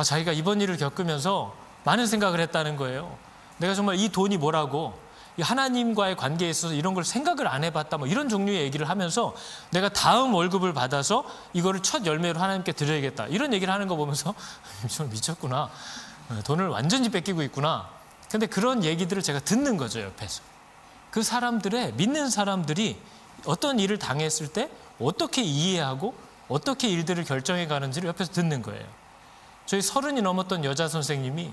자기가 이번 일을 겪으면서 많은 생각을 했다는 거예요. 내가 정말 이 돈이 뭐라고, 하나님과의 관계에 있어서 이런 걸 생각을 안 해봤다, 뭐 이런 종류의 얘기를 하면서 내가 다음 월급을 받아서 이거를 첫 열매로 하나님께 드려야겠다, 이런 얘기를 하는 거 보면서 미쳤구나, 돈을 완전히 뺏기고 있구나. 근데 그런 얘기들을 제가 듣는 거죠, 옆에서. 그 사람들의, 믿는 사람들이 어떤 일을 당했을 때 어떻게 이해하고 어떻게 일들을 결정해 가는지를 옆에서 듣는 거예요. 저희 30이 넘었던 여자 선생님이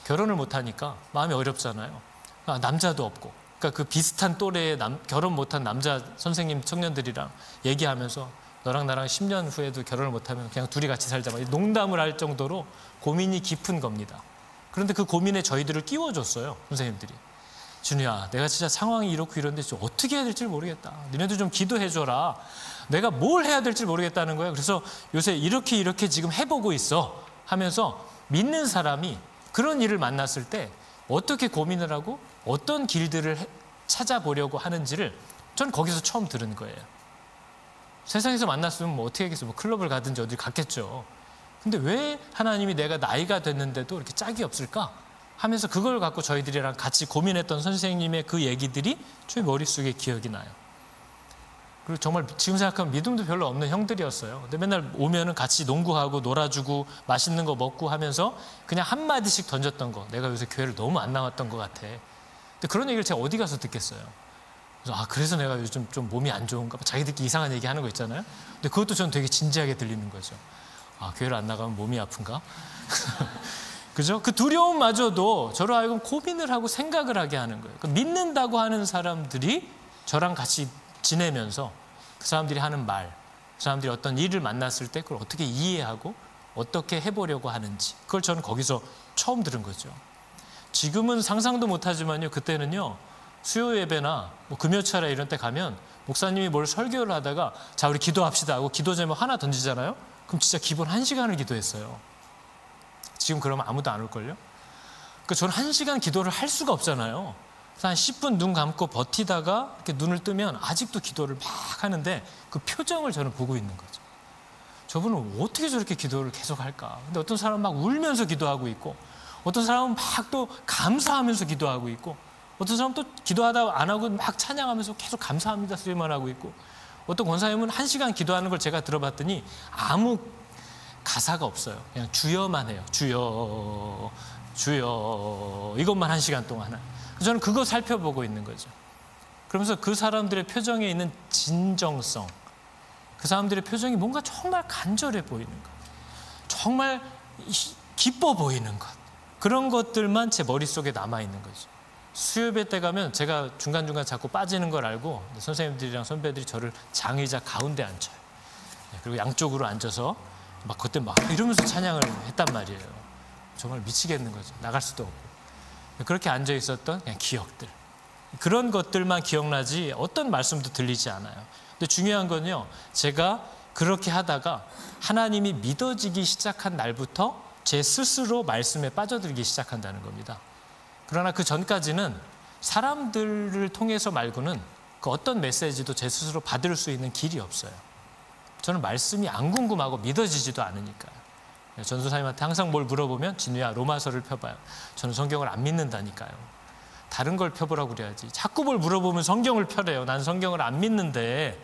결혼을 못하니까 마음이 어렵잖아요. 남자도 없고. 그러니까 그 비슷한 또래의 결혼 못한 남자 선생님 청년들이랑 얘기하면서 너랑 나랑 10년 후에도 결혼을 못하면 그냥 둘이 같이 살자, 농담을 할 정도로 고민이 깊은 겁니다. 그런데 그 고민에 저희들을 끼워줬어요, 선생님들이. 준우야, 내가 진짜 상황이 이렇고 이런데 좀 어떻게 해야 될지 모르겠다. 너네도 좀 기도해줘라. 내가 뭘 해야 될지 모르겠다는 거예요. 그래서 요새 이렇게 지금 해보고 있어 하면서 믿는 사람이 그런 일을 만났을 때 어떻게 고민을 하고 어떤 길들을 찾아보려고 하는지를 전 거기서 처음 들은 거예요. 세상에서 만났으면 뭐 어떻게 하겠어요? 뭐 클럽을 가든지 어디 갔겠죠. 근데 왜 하나님이 내가 나이가 됐는데도 이렇게 짝이 없을까? 하면서 그걸 갖고 저희들이랑 같이 고민했던 선생님의 그 얘기들이 저희 머릿속에 기억이 나요. 그리고 정말 지금 생각하면 믿음도 별로 없는 형들이었어요. 근데 맨날 오면은 같이 농구하고 놀아주고 맛있는 거 먹고 하면서 그냥 한마디씩 던졌던 거. 내가 요새 교회를 너무 안 나왔던 것 같아. 근데 그런 얘기를 제가 어디 가서 듣겠어요. 그래서 그래서 내가 요즘 좀 몸이 안 좋은가 봐. 자기들끼리 이상한 얘기 하는 거 있잖아요. 근데 그것도 저는 되게 진지하게 들리는 거죠. 교회를 안 나가면 몸이 아픈가? 그죠? 그 두려움마저도 저를 하여금 고민을 하고 생각을 하게 하는 거예요. 그러니까 믿는다고 하는 사람들이 저랑 같이 지내면서 그 사람들이 하는 말, 그 사람들이 어떤 일을 만났을 때 그걸 어떻게 이해하고 어떻게 해보려고 하는지, 그걸 저는 거기서 처음 들은 거죠. 지금은 상상도 못하지만요, 그때는요, 수요 예배나 뭐 금요철에 이런 때 가면 목사님이 뭘 설교를 하다가 자, 우리 기도합시다 하고 기도 제목 하나 던지잖아요. 그럼 진짜 기본 1시간을 기도했어요. 지금 그러면 아무도 안 올걸요? 그러니까 저는 1시간 기도를 할 수가 없잖아요. 그래서 한 10분 눈 감고 버티다가 이렇게 눈을 뜨면 아직도 기도를 막 하는데 그 표정을 저는 보고 있는 거죠. 저분은 어떻게 저렇게 기도를 계속 할까? 근데 어떤 사람은 막 울면서 기도하고 있고, 어떤 사람은 막 또 감사하면서 기도하고 있고, 어떤 사람은 또 기도하다 안 하고 막 찬양하면서 계속 감사합니다 소리만 하고 있고, 어떤 권사님은 1시간 기도하는 걸 제가 들어봤더니 아무 가사가 없어요. 그냥 주여만 해요. 주여, 주여, 이것만 1시간 동안 하나. 저는 그거 살펴보고 있는 거죠. 그러면서 그 사람들의 표정에 있는 진정성, 그 사람들의 표정이 뭔가 정말 간절해 보이는 것, 정말 기뻐 보이는 것, 그런 것들만 제 머릿속에 남아있는 거죠. 수요예배 때 가면 제가 중간중간 자꾸 빠지는 걸 알고 선생님들이랑 선배들이 저를 장의자 가운데 앉혀요. 그리고 양쪽으로 앉아서 막 그때 막 이러면서 찬양을 했단 말이에요. 정말 미치겠는 거죠. 나갈 수도 없고. 그렇게 앉아 있었던 그냥 기억들. 그런 것들만 기억나지 어떤 말씀도 들리지 않아요. 근데 중요한 건요, 제가 그렇게 하다가 하나님이 믿어지기 시작한 날부터 제 스스로 말씀에 빠져들기 시작한다는 겁니다. 그러나 그 전까지는 사람들을 통해서 말고는 그 어떤 메시지도 제 스스로 받을 수 있는 길이 없어요. 저는 말씀이 안 궁금하고 믿어지지도 않으니까요. 전도사님한테 항상 뭘 물어보면 진우야 로마서를 펴봐요. 저는 성경을 안 믿는다니까요. 다른 걸 펴보라고 그래야지. 자꾸 뭘 물어보면 성경을 펴래요. 난 성경을 안 믿는데.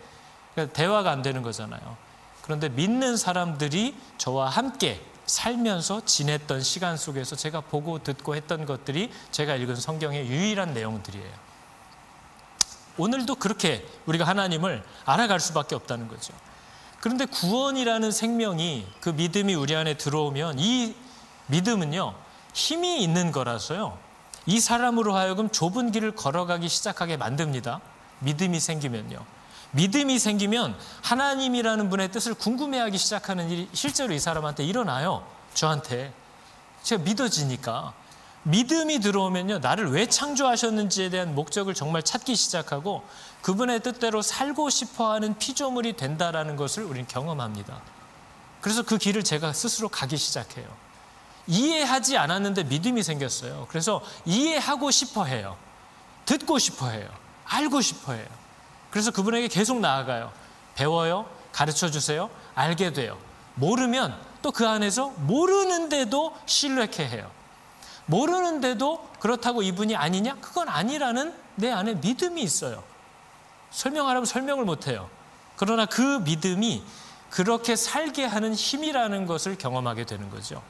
그러니까 대화가 안 되는 거잖아요. 그런데 믿는 사람들이 저와 함께 살면서 지냈던 시간 속에서 제가 보고 듣고 했던 것들이 제가 읽은 성경의 유일한 내용들이에요. 오늘도 그렇게 우리가 하나님을 알아갈 수밖에 없다는 거죠. 그런데 구원이라는 생명이, 그 믿음이 우리 안에 들어오면 이 믿음은요, 힘이 있는 거라서요, 이 사람으로 하여금 좁은 길을 걸어가기 시작하게 만듭니다. 믿음이 생기면요. 믿음이 생기면 하나님이라는 분의 뜻을 궁금해하기 시작하는 일이 실제로 이 사람한테 일어나요. 저한테. 제가 믿어지니까. 믿음이 들어오면요, 나를 왜 창조하셨는지에 대한 목적을 정말 찾기 시작하고 그분의 뜻대로 살고 싶어하는 피조물이 된다라는 것을 우리는 경험합니다. 그래서 그 길을 제가 스스로 가기 시작해요. 이해하지 않았는데 믿음이 생겼어요. 그래서 이해하고 싶어 해요. 듣고 싶어 해요. 알고 싶어 해요. 그래서 그분에게 계속 나아가요. 배워요. 가르쳐 주세요. 알게 돼요. 모르면 또 그 안에서 모르는데도 신뢰케 해요. 모르는데도 그렇다고 이분이 아니냐? 그건 아니라는 내 안에 믿음이 있어요. 설명하라면 설명을 못해요. 그러나 그 믿음이 그렇게 살게 하는 힘이라는 것을 경험하게 되는 거죠.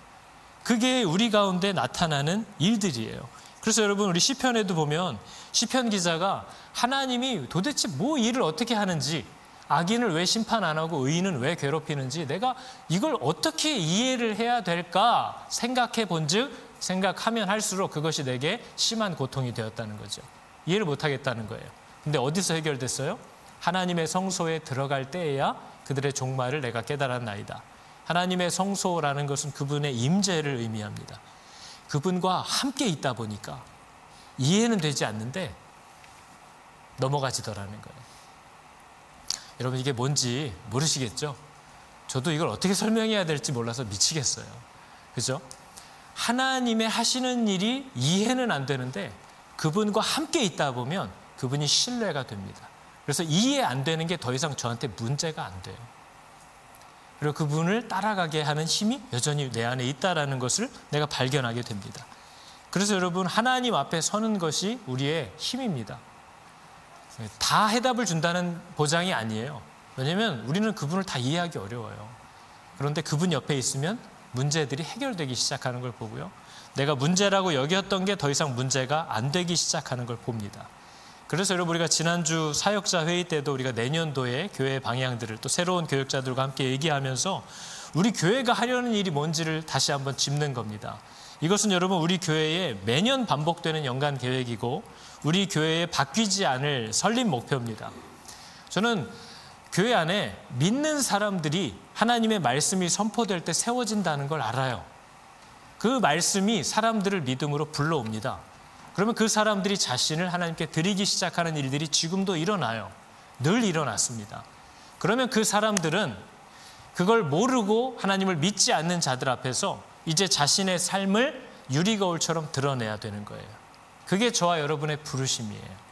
그게 우리 가운데 나타나는 일들이에요. 그래서 여러분, 우리 시편에도 보면 시편 기자가 하나님이 도대체 뭐 일을 어떻게 하는지, 악인을 왜 심판 안 하고 의인은 왜 괴롭히는지 내가 이걸 어떻게 이해를 해야 될까 생각해 본즉 생각하면 할수록 그것이 내게 심한 고통이 되었다는 거죠. 이해를 못하겠다는 거예요. 근데 어디서 해결됐어요? 하나님의 성소에 들어갈 때에야 그들의 종말을 내가 깨달았나이다. 하나님의 성소라는 것은 그분의 임재를 의미합니다. 그분과 함께 있다 보니까 이해는 되지 않는데 넘어가지더라는 거예요. 여러분, 이게 뭔지 모르시겠죠? 저도 이걸 어떻게 설명해야 될지 몰라서 미치겠어요. 그죠? 하나님의 하시는 일이 이해는 안 되는데 그분과 함께 있다 보면 그분이 신뢰가 됩니다. 그래서 이해 안 되는 게 더 이상 저한테 문제가 안 돼요. 그리고 그분을 따라가게 하는 힘이 여전히 내 안에 있다는 것을 내가 발견하게 됩니다. 그래서 여러분, 하나님 앞에 서는 것이 우리의 힘입니다. 다 해답을 준다는 보장이 아니에요. 왜냐하면 우리는 그분을 다 이해하기 어려워요. 그런데 그분 옆에 있으면 문제들이 해결되기 시작하는 걸 보고요. 내가 문제라고 여겼던 게 더 이상 문제가 안 되기 시작하는 걸 봅니다. 그래서 여러분, 우리가 지난주 사역자 회의 때도 우리가 내년도에 교회 방향들을 또 새로운 교역자들과 함께 얘기하면서 우리 교회가 하려는 일이 뭔지를 다시 한번 짚는 겁니다. 이것은 여러분, 우리 교회에 매년 반복되는 연간 계획이고 우리 교회에 바뀌지 않을 설립 목표입니다. 저는 교회 안에 믿는 사람들이 하나님의 말씀이 선포될 때 세워진다는 걸 알아요. 그 말씀이 사람들을 믿음으로 불러옵니다. 그러면 그 사람들이 자신을 하나님께 드리기 시작하는 일들이 지금도 일어나요. 늘 일어났습니다. 그러면 그 사람들은 그걸 모르고 하나님을 믿지 않는 자들 앞에서 이제 자신의 삶을 유리거울처럼 드러내야 되는 거예요. 그게 저와 여러분의 부르심이에요.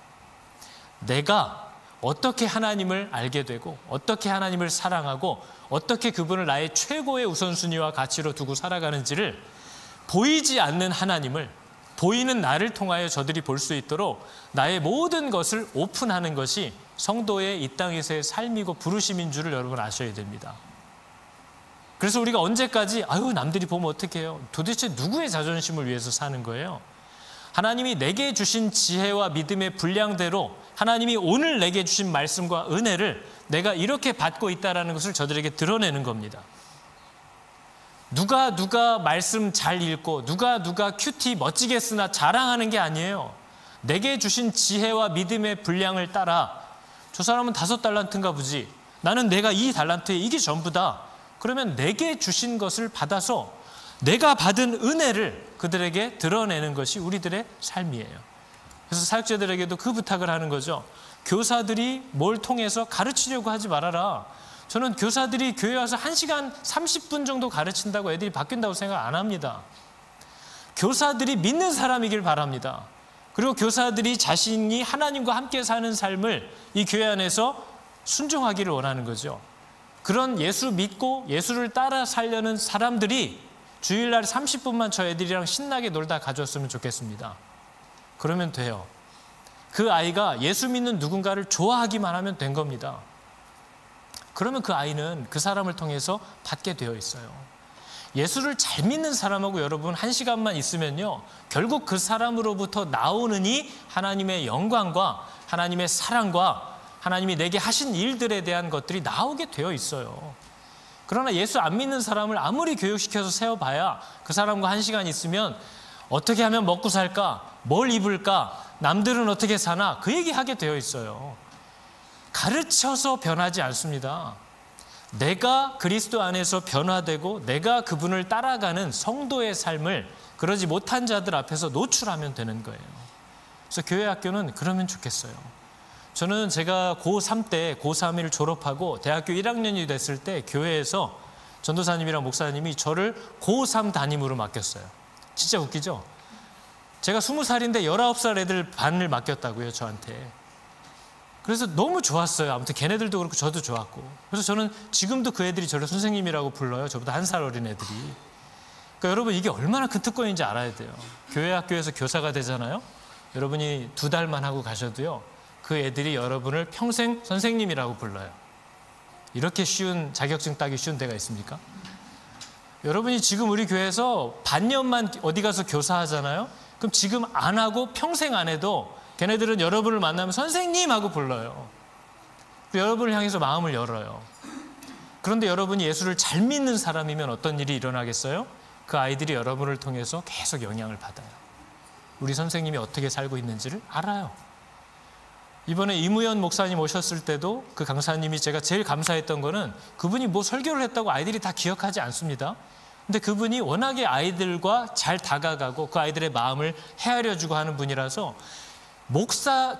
내가 어떻게 하나님을 알게 되고 어떻게 하나님을 사랑하고 어떻게 그분을 나의 최고의 우선순위와 가치로 두고 살아가는지를 보이지 않는 하나님을 보이는 나를 통하여 저들이 볼 수 있도록 나의 모든 것을 오픈하는 것이 성도의 이 땅에서의 삶이고 부르심인 줄을 여러분 아셔야 됩니다. 그래서 우리가 언제까지 남들이 보면 어떡해요? 도대체 누구의 자존심을 위해서 사는 거예요? 하나님이 내게 주신 지혜와 믿음의 분량대로 하나님이 오늘 내게 주신 말씀과 은혜를 내가 이렇게 받고 있다는 것을 저들에게 드러내는 겁니다. 누가 말씀 잘 읽고 누가 큐티 멋지게 쓰나 자랑하는 게 아니에요. 내게 주신 지혜와 믿음의 분량을 따라 저 사람은 5달란트인가 보지. 나는 내가 2달란트에 이게 전부다. 그러면 내게 주신 것을 받아서 내가 받은 은혜를 그들에게 드러내는 것이 우리들의 삶이에요. 그래서 사역자들에게도 그 부탁을 하는 거죠. 교사들이 뭘 통해서 가르치려고 하지 말아라. 저는 교사들이 교회 와서 1시간 30분 정도 가르친다고 애들이 바뀐다고 생각 안 합니다. 교사들이 믿는 사람이길 바랍니다. 그리고 교사들이 자신이 하나님과 함께 사는 삶을 이 교회 안에서 순종하기를 원하는 거죠. 그런 예수 믿고 예수를 따라 살려는 사람들이 주일날 30분만 저 애들이랑 신나게 놀다 가져왔으면 좋겠습니다. 그러면 돼요. 그 아이가 예수 믿는 누군가를 좋아하기만 하면 된 겁니다. 그러면 그 아이는 그 사람을 통해서 받게 되어 있어요. 예수를 잘 믿는 사람하고 여러분 1시간만 있으면요, 결국 그 사람으로부터 나오는 이 하나님의 영광과 하나님의 사랑과 하나님이 내게 하신 일들에 대한 것들이 나오게 되어 있어요. 그러나 예수 안 믿는 사람을 아무리 교육시켜서 세워봐야 그 사람과 1시간 있으면 어떻게 하면 먹고 살까? 뭘 입을까? 남들은 어떻게 사나? 그 얘기하게 되어 있어요. 가르쳐서 변하지 않습니다. 내가 그리스도 안에서 변화되고 내가 그분을 따라가는 성도의 삶을 그러지 못한 자들 앞에서 노출하면 되는 거예요. 그래서 교회 학교는 그러면 좋겠어요. 저는 제가 고3 때 고3을 졸업하고 대학교 1학년이 됐을 때 교회에서 전도사님이랑 목사님이 저를 고3 담임으로 맡겼어요. 진짜 웃기죠? 제가 20살인데 19살 애들 반을 맡겼다고요, 저한테. 그래서 너무 좋았어요. 아무튼 걔네들도 그렇고 저도 좋았고. 그래서 저는 지금도 그 애들이 저를 선생님이라고 불러요. 저보다 1살 어린 애들이. 그러니까 여러분, 이게 얼마나 큰 특권인지 알아야 돼요. 교회 학교에서 교사가 되잖아요. 여러분이 2달만 하고 가셔도요, 그 애들이 여러분을 평생 선생님이라고 불러요. 이렇게 쉬운 자격증 따기 쉬운 데가 있습니까? 여러분이 지금 우리 교회에서 반년만 어디 가서 교사하잖아요. 그럼 지금 안 하고 평생 안 해도 걔네들은 여러분을 만나면 선생님 하고 불러요. 여러분을 향해서 마음을 열어요. 그런데 여러분이 예수를 잘 믿는 사람이면 어떤 일이 일어나겠어요? 그 아이들이 여러분을 통해서 계속 영향을 받아요. 우리 선생님이 어떻게 살고 있는지를 알아요. 이번에 이무현 목사님 오셨을 때도 그 강사님이 제가 제일 감사했던 거는 그분이 뭐 설교를 했다고 아이들이 다 기억하지 않습니다. 근데 그분이 워낙에 아이들과 잘 다가가고 그 아이들의 마음을 헤아려주고 하는 분이라서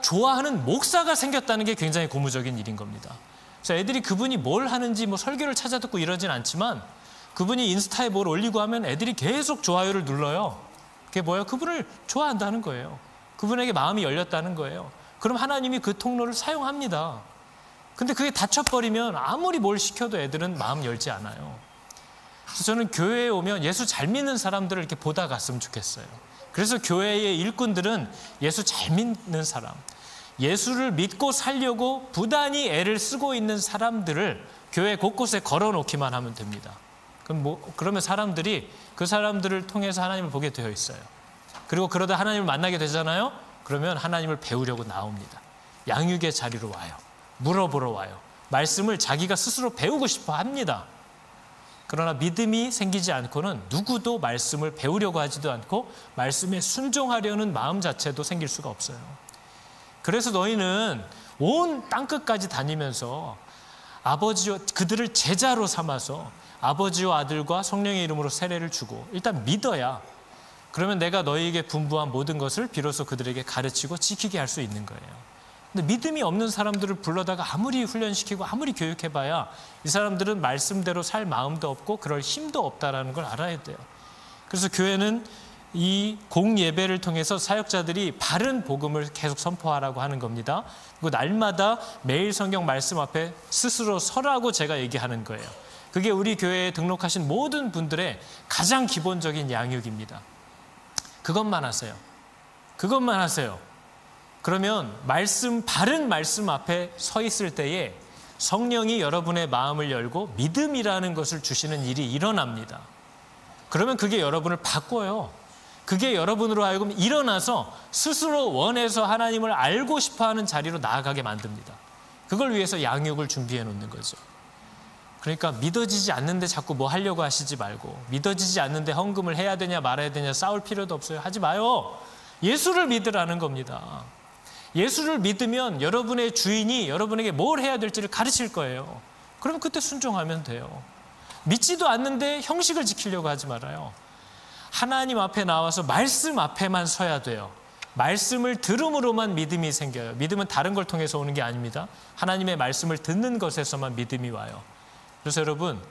좋아하는 목사가 생겼다는 게 굉장히 고무적인 일인 겁니다. 그래서 애들이 그분이 뭘 하는지 뭐 설교를 찾아 듣고 이러진 않지만 그분이 인스타에 뭘 올리고 하면 애들이 계속 좋아요를 눌러요. 그게 뭐예요? 그분을 좋아한다는 거예요. 그분에게 마음이 열렸다는 거예요. 그럼 하나님이 그 통로를 사용합니다. 근데 그게 닫혀버리면 아무리 뭘 시켜도 애들은 마음 열지 않아요. 그래서 저는 교회에 오면 예수 잘 믿는 사람들을 이렇게 보다 갔으면 좋겠어요. 그래서 교회의 일꾼들은 예수 잘 믿는 사람, 예수를 믿고 살려고 부단히 애를 쓰고 있는 사람들을 교회 곳곳에 걸어놓기만 하면 됩니다. 그러면 사람들이 그 사람들을 통해서 하나님을 보게 되어 있어요. 그리고 그러다 하나님을 만나게 되잖아요. 그러면 하나님을 배우려고 나옵니다. 양육의 자리로 와요. 물어보러 와요. 말씀을 자기가 스스로 배우고 싶어 합니다. 그러나 믿음이 생기지 않고는 누구도 말씀을 배우려고 하지도 않고 말씀에 순종하려는 마음 자체도 생길 수가 없어요. 그래서 너희는 온 땅끝까지 다니면서 아버지와 그들을 제자로 삼아서 아버지와 아들과 성령의 이름으로 세례를 주고 일단 믿어야 그러면 내가 너희에게 분부한 모든 것을 비로소 그들에게 가르치고 지키게 할 수 있는 거예요. 근데 믿음이 없는 사람들을 불러다가 아무리 훈련시키고 아무리 교육해봐야 이 사람들은 말씀대로 살 마음도 없고 그럴 힘도 없다라는 걸 알아야 돼요. 그래서 교회는 이 공예배를 통해서 사역자들이 바른 복음을 계속 선포하라고 하는 겁니다. 그리고 날마다 매일 성경 말씀 앞에 스스로 서라고 제가 얘기하는 거예요. 그게 우리 교회에 등록하신 모든 분들의 가장 기본적인 양육입니다. 그것만 하세요. 그것만 하세요. 그러면 바른 말씀 앞에 서 있을 때에 성령이 여러분의 마음을 열고 믿음이라는 것을 주시는 일이 일어납니다. 그러면 그게 여러분을 바꿔요. 그게 여러분으로 하여금 일어나서 스스로 원해서 하나님을 알고 싶어하는 자리로 나아가게 만듭니다. 그걸 위해서 양육을 준비해 놓는 거죠. 그러니까 믿어지지 않는데 자꾸 뭐 하려고 하시지 말고 믿어지지 않는데 헌금을 해야 되냐 말아야 되냐 싸울 필요도 없어요. 하지 마요. 예수를 믿으라는 겁니다. 예수를 믿으면 여러분의 주인이 여러분에게 뭘 해야 될지를 가르칠 거예요. 그럼 그때 순종하면 돼요. 믿지도 않는데 형식을 지키려고 하지 말아요. 하나님 앞에 나와서 말씀 앞에만 서야 돼요. 말씀을 들음으로만 믿음이 생겨요. 믿음은 다른 걸 통해서 오는 게 아닙니다. 하나님의 말씀을 듣는 것에서만 믿음이 와요. 그래서 여러분,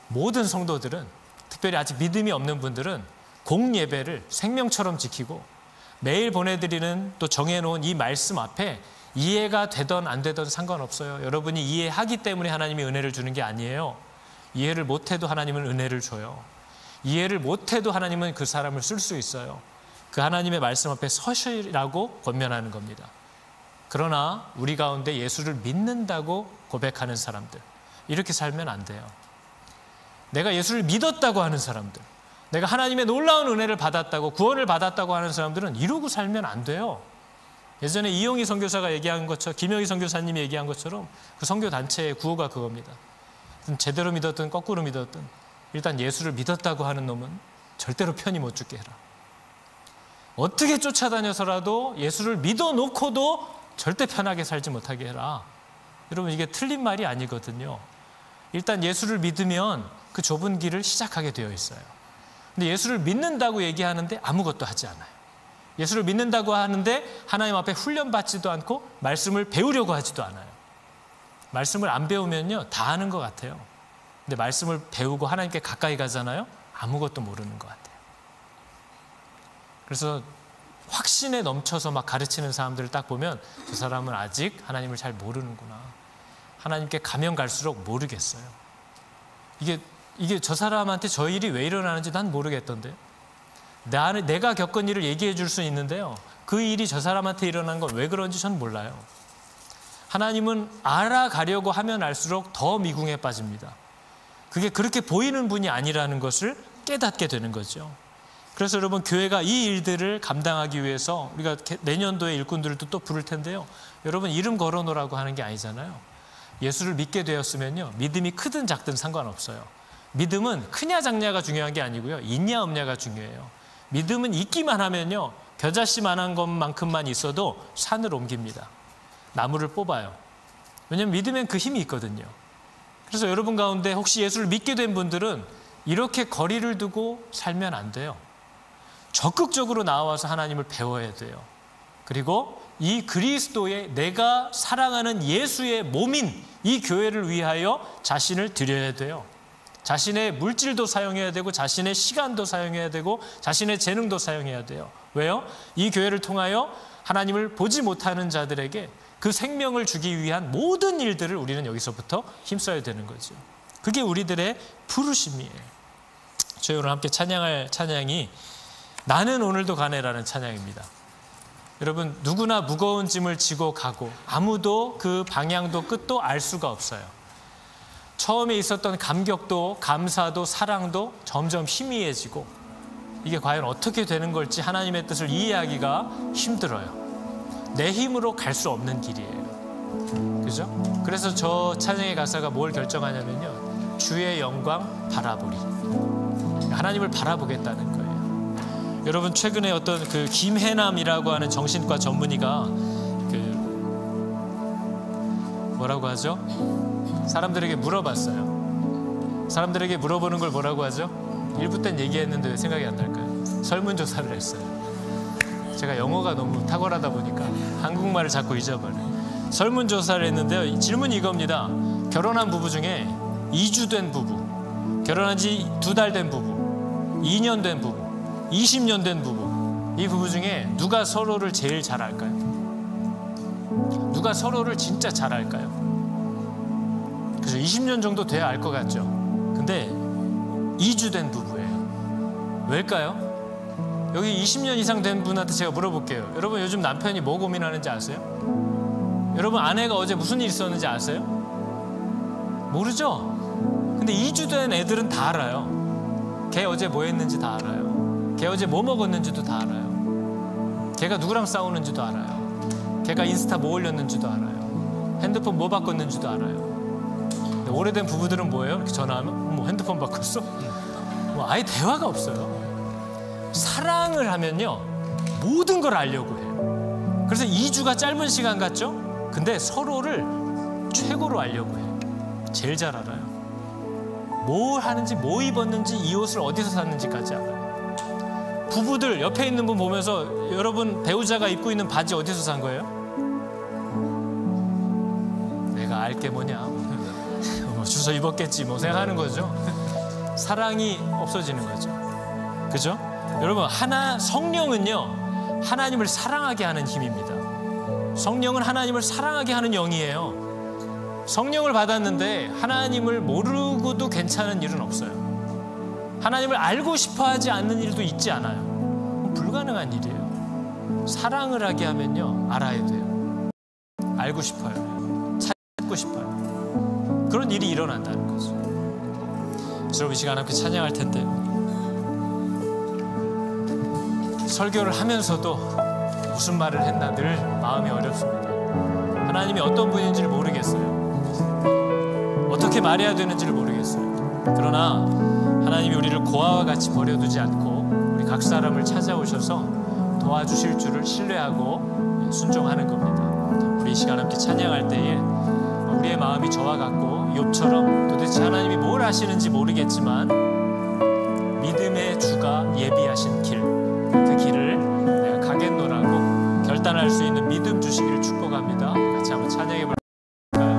모든 성도들은, 특별히 아직 믿음이 없는 분들은 공예배를 생명처럼 지키고 매일 보내드리는 또 정해놓은 이 말씀 앞에 이해가 되든 안 되든 상관없어요. 여러분이 이해하기 때문에 하나님이 은혜를 주는 게 아니에요. 이해를 못해도 하나님은 은혜를 줘요. 이해를 못해도 하나님은 그 사람을 쓸 수 있어요. 그 하나님의 말씀 앞에 서시라고 권면하는 겁니다. 그러나 우리 가운데 예수를 믿는다고 고백하는 사람들, 이렇게 살면 안 돼요. 내가 예수를 믿었다고 하는 사람들, 내가 하나님의 놀라운 은혜를 받았다고, 구원을 받았다고 하는 사람들은 이러고 살면 안 돼요. 예전에 이용희 선교사가 얘기한 것처럼, 김영희 선교사님이 얘기한 것처럼 그 선교단체의 구호가 그겁니다. 제대로 믿었든 거꾸로 믿었든 일단 예수를 믿었다고 하는 놈은 절대로 편히 못 죽게 해라. 어떻게 쫓아다녀서라도 예수를 믿어놓고도 절대 편하게 살지 못하게 해라. 여러분, 이게 틀린 말이 아니거든요. 일단 예수를 믿으면 그 좁은 길을 시작하게 되어 있어요. 근데 예수를 믿는다고 얘기하는데 아무것도 하지 않아요. 예수를 믿는다고 하는데 하나님 앞에 훈련받지도 않고 말씀을 배우려고 하지도 않아요. 말씀을 안 배우면요, 다 아는 것 같아요. 근데 말씀을 배우고 하나님께 가까이 가잖아요. 아무것도 모르는 것 같아요. 그래서 확신에 넘쳐서 막 가르치는 사람들을 딱 보면 저 사람은 아직 하나님을 잘 모르는구나. 하나님께 가면 갈수록 모르겠어요. 이게 저 사람한테 저 일이 왜 일어나는지 난 모르겠던데요. 내가 겪은 일을 얘기해 줄 수 있는데요, 그 일이 저 사람한테 일어난 건 왜 그런지 전 몰라요. 하나님은 알아가려고 하면 알수록 더 미궁에 빠집니다. 그게 그렇게 보이는 분이 아니라는 것을 깨닫게 되는 거죠. 그래서 여러분, 교회가 이 일들을 감당하기 위해서 우리가 내년도에 일꾼들도 또 부를 텐데요, 여러분 이름 걸어놓으라고 하는 게 아니잖아요. 예수를 믿게 되었으면요, 믿음이 크든 작든 상관없어요. 믿음은 크냐 작냐가 중요한 게 아니고요, 있냐 없냐가 중요해요. 믿음은 있기만 하면요, 겨자씨만한 것만큼만 있어도 산을 옮깁니다. 나무를 뽑아요. 왜냐하면 믿으면 그 힘이 있거든요. 그래서 여러분 가운데 혹시 예수를 믿게 된 분들은 이렇게 거리를 두고 살면 안 돼요. 적극적으로 나와서 하나님을 배워야 돼요. 그리고 이 그리스도의, 내가 사랑하는 예수의 몸인 이 교회를 위하여 자신을 드려야 돼요. 자신의 물질도 사용해야 되고 자신의 시간도 사용해야 되고 자신의 재능도 사용해야 돼요. 왜요? 이 교회를 통하여 하나님을 보지 못하는 자들에게 그 생명을 주기 위한 모든 일들을 우리는 여기서부터 힘써야 되는 거죠. 그게 우리들의 부르심이에요. 저희 오늘 함께 찬양할 찬양이 나는 오늘도 가네라는 찬양입니다. 여러분, 누구나 무거운 짐을 지고 가고 아무도 그 방향도 끝도 알 수가 없어요. 처음에 있었던 감격도 감사도 사랑도 점점 희미해지고 이게 과연 어떻게 되는 걸지 하나님의 뜻을 이해하기가 힘들어요. 내 힘으로 갈 수 없는 길이에요. 그죠? 그래서 저 찬양의 가사가 뭘 결정하냐면요, 주의 영광 바라보리. 하나님을 바라보겠다는 거예요. 여러분, 최근에 어떤 그 김혜남이라고 하는 정신과 전문의가 뭐라고 하죠? 사람들에게 물어봤어요. 사람들에게 물어보는 걸 뭐라고 하죠? 일부 땐 얘기했는데 왜 생각이 안 날까요? 설문조사를 했어요. 제가 영어가 너무 탁월하다 보니까 한국말을 자꾸 잊어버려요. 설문조사를 했는데요, 질문이 이겁니다. 결혼한 부부 중에 2주 된 부부, 결혼한 지 2달 된 부부, 2년 된 부부, 20년 된 부부, 이 부부 중에 누가 서로를 제일 잘 알까요? 누가 서로를 진짜 잘 알까요? 그래서 20년 정도 돼야 알 것 같죠. 근데 2주 된 부부예요. 왜일까요? 여기 20년 이상 된 분한테 제가 물어볼게요. 여러분, 요즘 남편이 뭐 고민하는지 아세요? 여러분, 아내가 어제 무슨 일 있었는지 아세요? 모르죠? 근데 2주 된 애들은 다 알아요. 걔 어제 뭐 했는지 다 알아요. 걔 어제 뭐 먹었는지도 다 알아요. 걔가 누구랑 싸우는지도 알아요. 걔가 인스타 뭐 올렸는지도 알아요. 핸드폰 뭐 바꿨는지도 알아요. 근데 오래된 부부들은 뭐예요? 이렇게 전화하면 뭐 핸드폰 바꿨어? 뭐 아예 대화가 없어요. 사랑을 하면요, 모든 걸 알려고 해요. 그래서 2주가 짧은 시간 같죠? 근데 서로를 최고로 알려고 해요. 제일 잘 알아요. 뭘 하는지, 뭐 입었는지, 이 옷을 어디서 샀는지까지 알아요. 부부들 옆에 있는 분 보면서 여러분 배우자가 입고 있는 바지 어디서 산 거예요? 내가 알 게 뭐냐? 주워 입었겠지 뭐 생각하는 거죠. 사랑이 없어지는 거죠. 그죠? 여러분, 성령은요, 하나님을 사랑하게 하는 힘입니다. 성령은 하나님을 사랑하게 하는 영이에요. 성령을 받았는데 하나님을 모르고도 괜찮은 일은 없어요. 하나님을 알고 싶어 하지 않는 일도 있지 않아요. 불가능한 일이에요. 사랑을 하게 하면요, 알아야 돼요. 알고 싶어요. 찾고 싶어요. 그런 일이 일어난다는 거죠. 여러분, 이 시간 함께 찬양할 텐데, 설교를 하면서도 무슨 말을 했나 늘 마음이 어렵습니다. 하나님이 어떤 분인지를 모르겠어요. 어떻게 말해야 되는지를 모르겠어요. 그러나 하나님이 우리를 고아와 같이 버려두지 않고 우리 각 사람을 찾아오셔서 도와주실 줄을 신뢰하고 순종하는 겁니다. 우리 이 시간 함께 찬양할 때에 우리의 마음이 저와 같고 욥처럼 도대체 하나님이 뭘 하시는지 모르겠지만 믿음의 주가 예비하신 길, 그 길을 내가 가겠노라고 결단할 수 있는 믿음 주시기를 축복합니다. 같이 한번 찬양해 볼까요?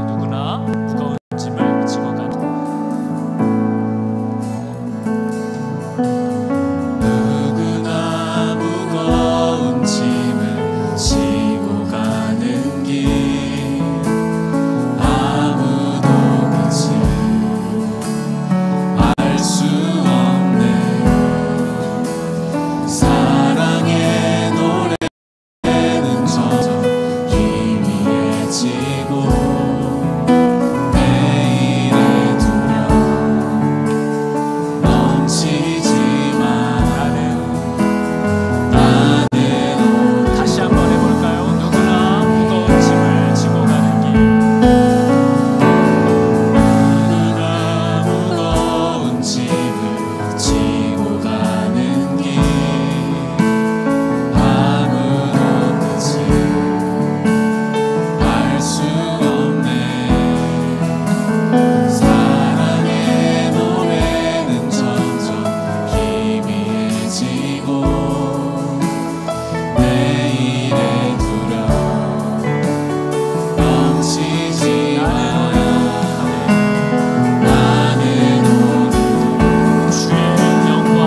누구나 무거운 짐을 지고 가는, 누구나 무거운 짐을 지고 가는 길, 아무도 끝을 알 수 없네. 사랑의 노래는 점점 희미해지고 내일의 두려움 넘치지만 나는 다시 한번 해볼까요? 누구나 무거운 짐을 지고 가는 길, 누구나 무거운 짐을 지고 가는 길, 아무도 끝을 알 수 없네. 사랑의 노래는 점점 희미해지고 내일의 두려움 넘치지만 나는 오늘 주의 영광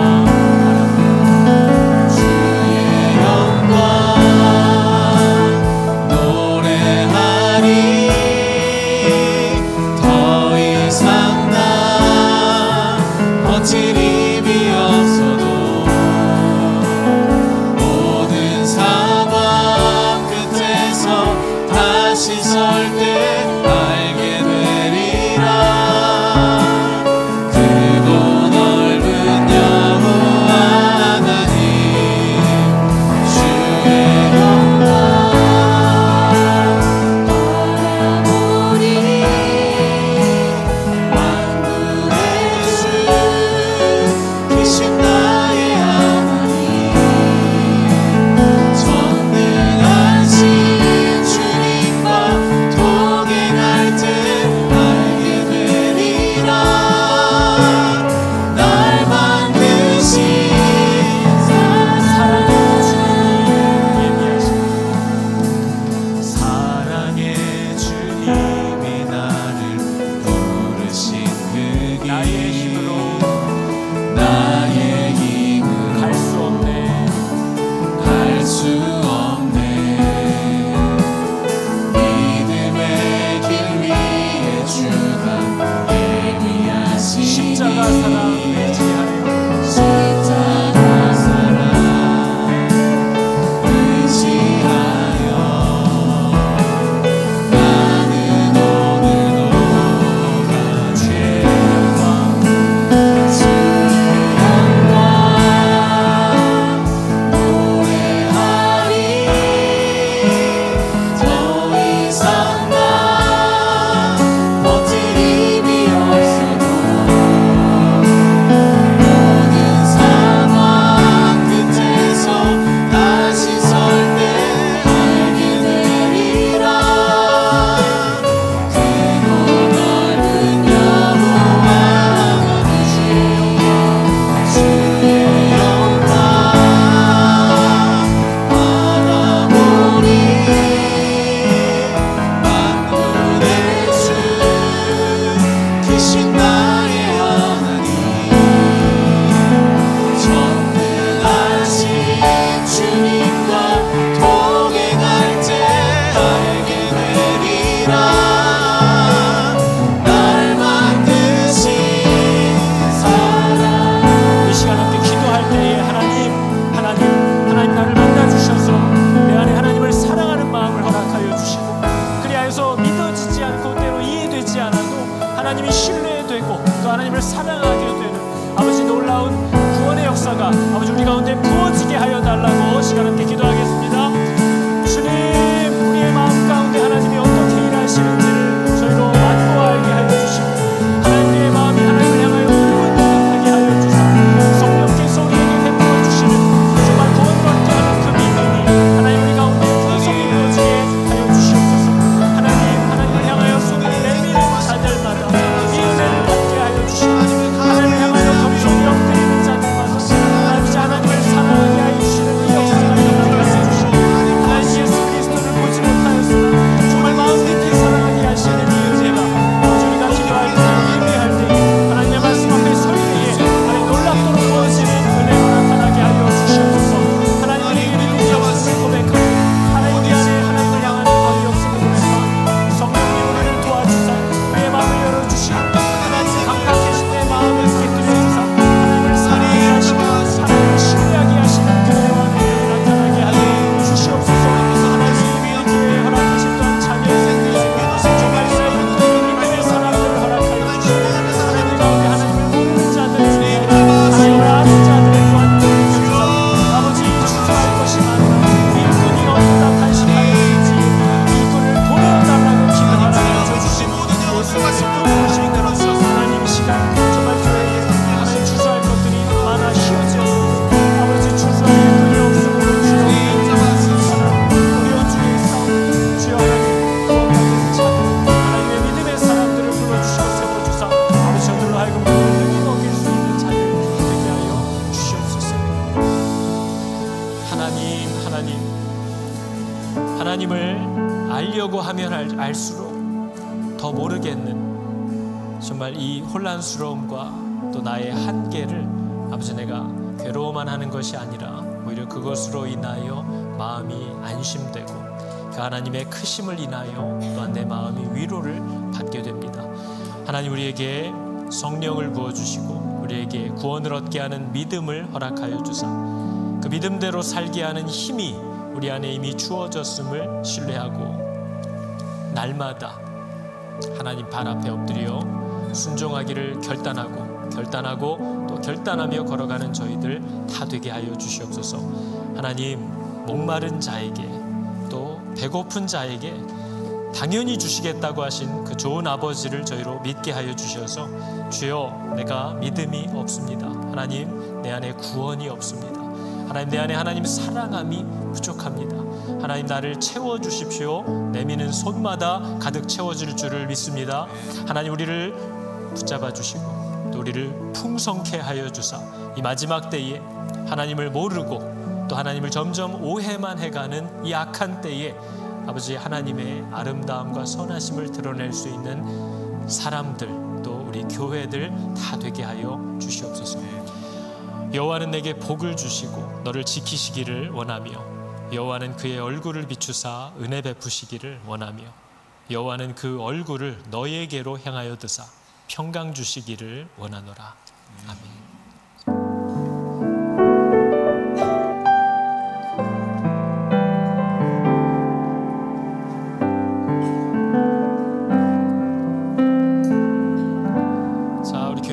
주의 영광 노래하리. 더 이상 난 버틸 힘이 없어도 모든 상황 끝에서 다시 설 때 알게 되리라. 크고 넓은 여호와 하나님 주의 영광 바라보리. 만군의 주 크신 나의 하나님, 전능하신 주님과 동행할 때 알게 되리라. 날 만드신 사랑의 주님 예비하신 사랑의 주님이 나를 부르신 그 길, 나의 힘으로 나의 힘으로 갈 수 없네. 갈 수 없네. 믿음의 길 위에 주가 예비하신 십자가 사랑 의지하여 십자가 사랑 의지하여 나는 오늘도 주의 영광 노래하리. 더 이상 난 버틸 힘이 없어도 날 만드신 사랑. 이 시간 함께 기도할 때에 하나님 나를 만나 주셔서 내 안에 하나님을 사랑하는 마음을 허락하여 주시고, 그리하여서 믿어지지 않고 때로 이해되지 않아도 하나님이 신뢰되고 또 하나님을 사랑하게 되는 아버지 놀라운 구원의 역사가 아버지 우리 가운데 부어지게 하여 달라고 시간 함께 기도하겠습니다. 주님, 우리의 마음 가운데 하나님이 어떻게 일하시는지를 저희로 맛보 알게 하여 주시고, 하나님의 마음이 하나님을 향하여 뜨뜻하게 하여 주사 성령께서 우리에게 베풀어 주시는 정말 구원을 얻게 하는 그 믿음이 하나님 우리 가운데 풍성히 부어지게 하여 주시옵소서. 하나님을 향하여 손을 내미는 자들마다 이 은혜를 받게 하여 주시고, 하나님을 향하여 겸손히 엎드리는 자들마다 하나님을 사랑하게 하여 주시는 이 역사가 일어나게 하여 주시고, 하나님 예수 그리스도를 보지 못하였으나 정말 마음 깊이 사랑하게 하시는 이 은혜가 우리가 기도할 때 예배할 때 하나님의 말씀 앞에 설 때에 하나님 놀랍도록 부어지는 은혜가 나타나게 하여 주시옵소서. 하나님 우리에게 믿음이 없음을 고백하고 하나님 우리 안에 하나님을 향하는 마음이 없음을 고백하고 성령님 우리를 도와주사 우리의 마음을 열어주시고 하나님 감각해진 내 마음을 깨뜨려주사 하나님을 사랑하게 하시고 하나님을 신뢰하게 하시는 그대와 능력이 나타나게 하여 주시옵소서. 하나님 이 교회에 허락하신 또한 자녀의 정말 믿음의 사람들을 허락하여 주시고 하나님 가운데 하나님을 모르는 자들을 위해 하나님을 아는 자들을 또한 주셔서 아버지 주소할 것이 많으나 일꾼이 어디다 탄식하여 있는지 일꾼을 보내어달라고 기도하라고 주시고 예수 그리스도 하나님 이 시간 정말 교회에 하나님 주소할 것들이 많아 쉬어지었습니다. 아버지 주소할 일꾼이 없음으로 주여 어려운 중에 싸우는 주여 하나님 구원받은 자들 하나님의 믿음의 사람들을 불러주시고 세워주사 아버지 저들로 하여금 능히 먹일 수 있는 자들 되게 하여 주시옵소서. 하나님을 알려고 하면 알수록 더 모르겠는 정말 이 혼란스러움과 또 나의 한계를 아버지 내가 괴로워만 하는 것이 아니라 오히려 그것으로 인하여 마음이 안심되고 그 하나님의 크심을 인하여 또한 내 마음이 위로를 받게 됩니다. 하나님 우리에게 성령을 부어주시고 우리에게 구원을 얻게 하는 믿음을 허락하여 주사 그 믿음대로 살게 하는 힘이 우리 안에 이미 주어졌음을 신뢰하고 날마다 하나님 발 앞에 엎드려 순종하기를 결단하고 또 결단하며 걸어가는 저희들 다 되게 하여 주시옵소서. 하나님 목마른 자에게 또 배고픈 자에게 당연히 주시겠다고 하신 그 좋은 아버지를 저희로 믿게 하여 주셔서 주여 내가 믿음이 없습니다. 하나님 내 안에 구원이 없습니다. 하나님 내 안에 하나님 사랑함이 부족합니다. 하나님 나를 채워주십시오. 내미는 손마다 가득 채워질 줄을 믿습니다. 하나님 우리를 붙잡아 주시고 또 우리를 풍성케 하여 주사 이 마지막 때에 하나님을 모르고 또 하나님을 점점 오해만 해가는 이 악한 때에 아버지 하나님의 아름다움과 선하심을 드러낼 수 있는 사람들 또 우리 교회들 다 되게 하여 주시옵소서. 여호와는 내게 복을 주시고 너를 지키시기를 원하며 여호와는 그의 얼굴을 비추사 은혜 베푸시기를 원하며 여호와는 그 얼굴을 너에게로 향하여 드사 평강 주시기를 원하노라. 아멘.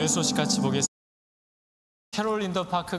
소식 같이 보겠습니다. 캐롤 인 더 파크가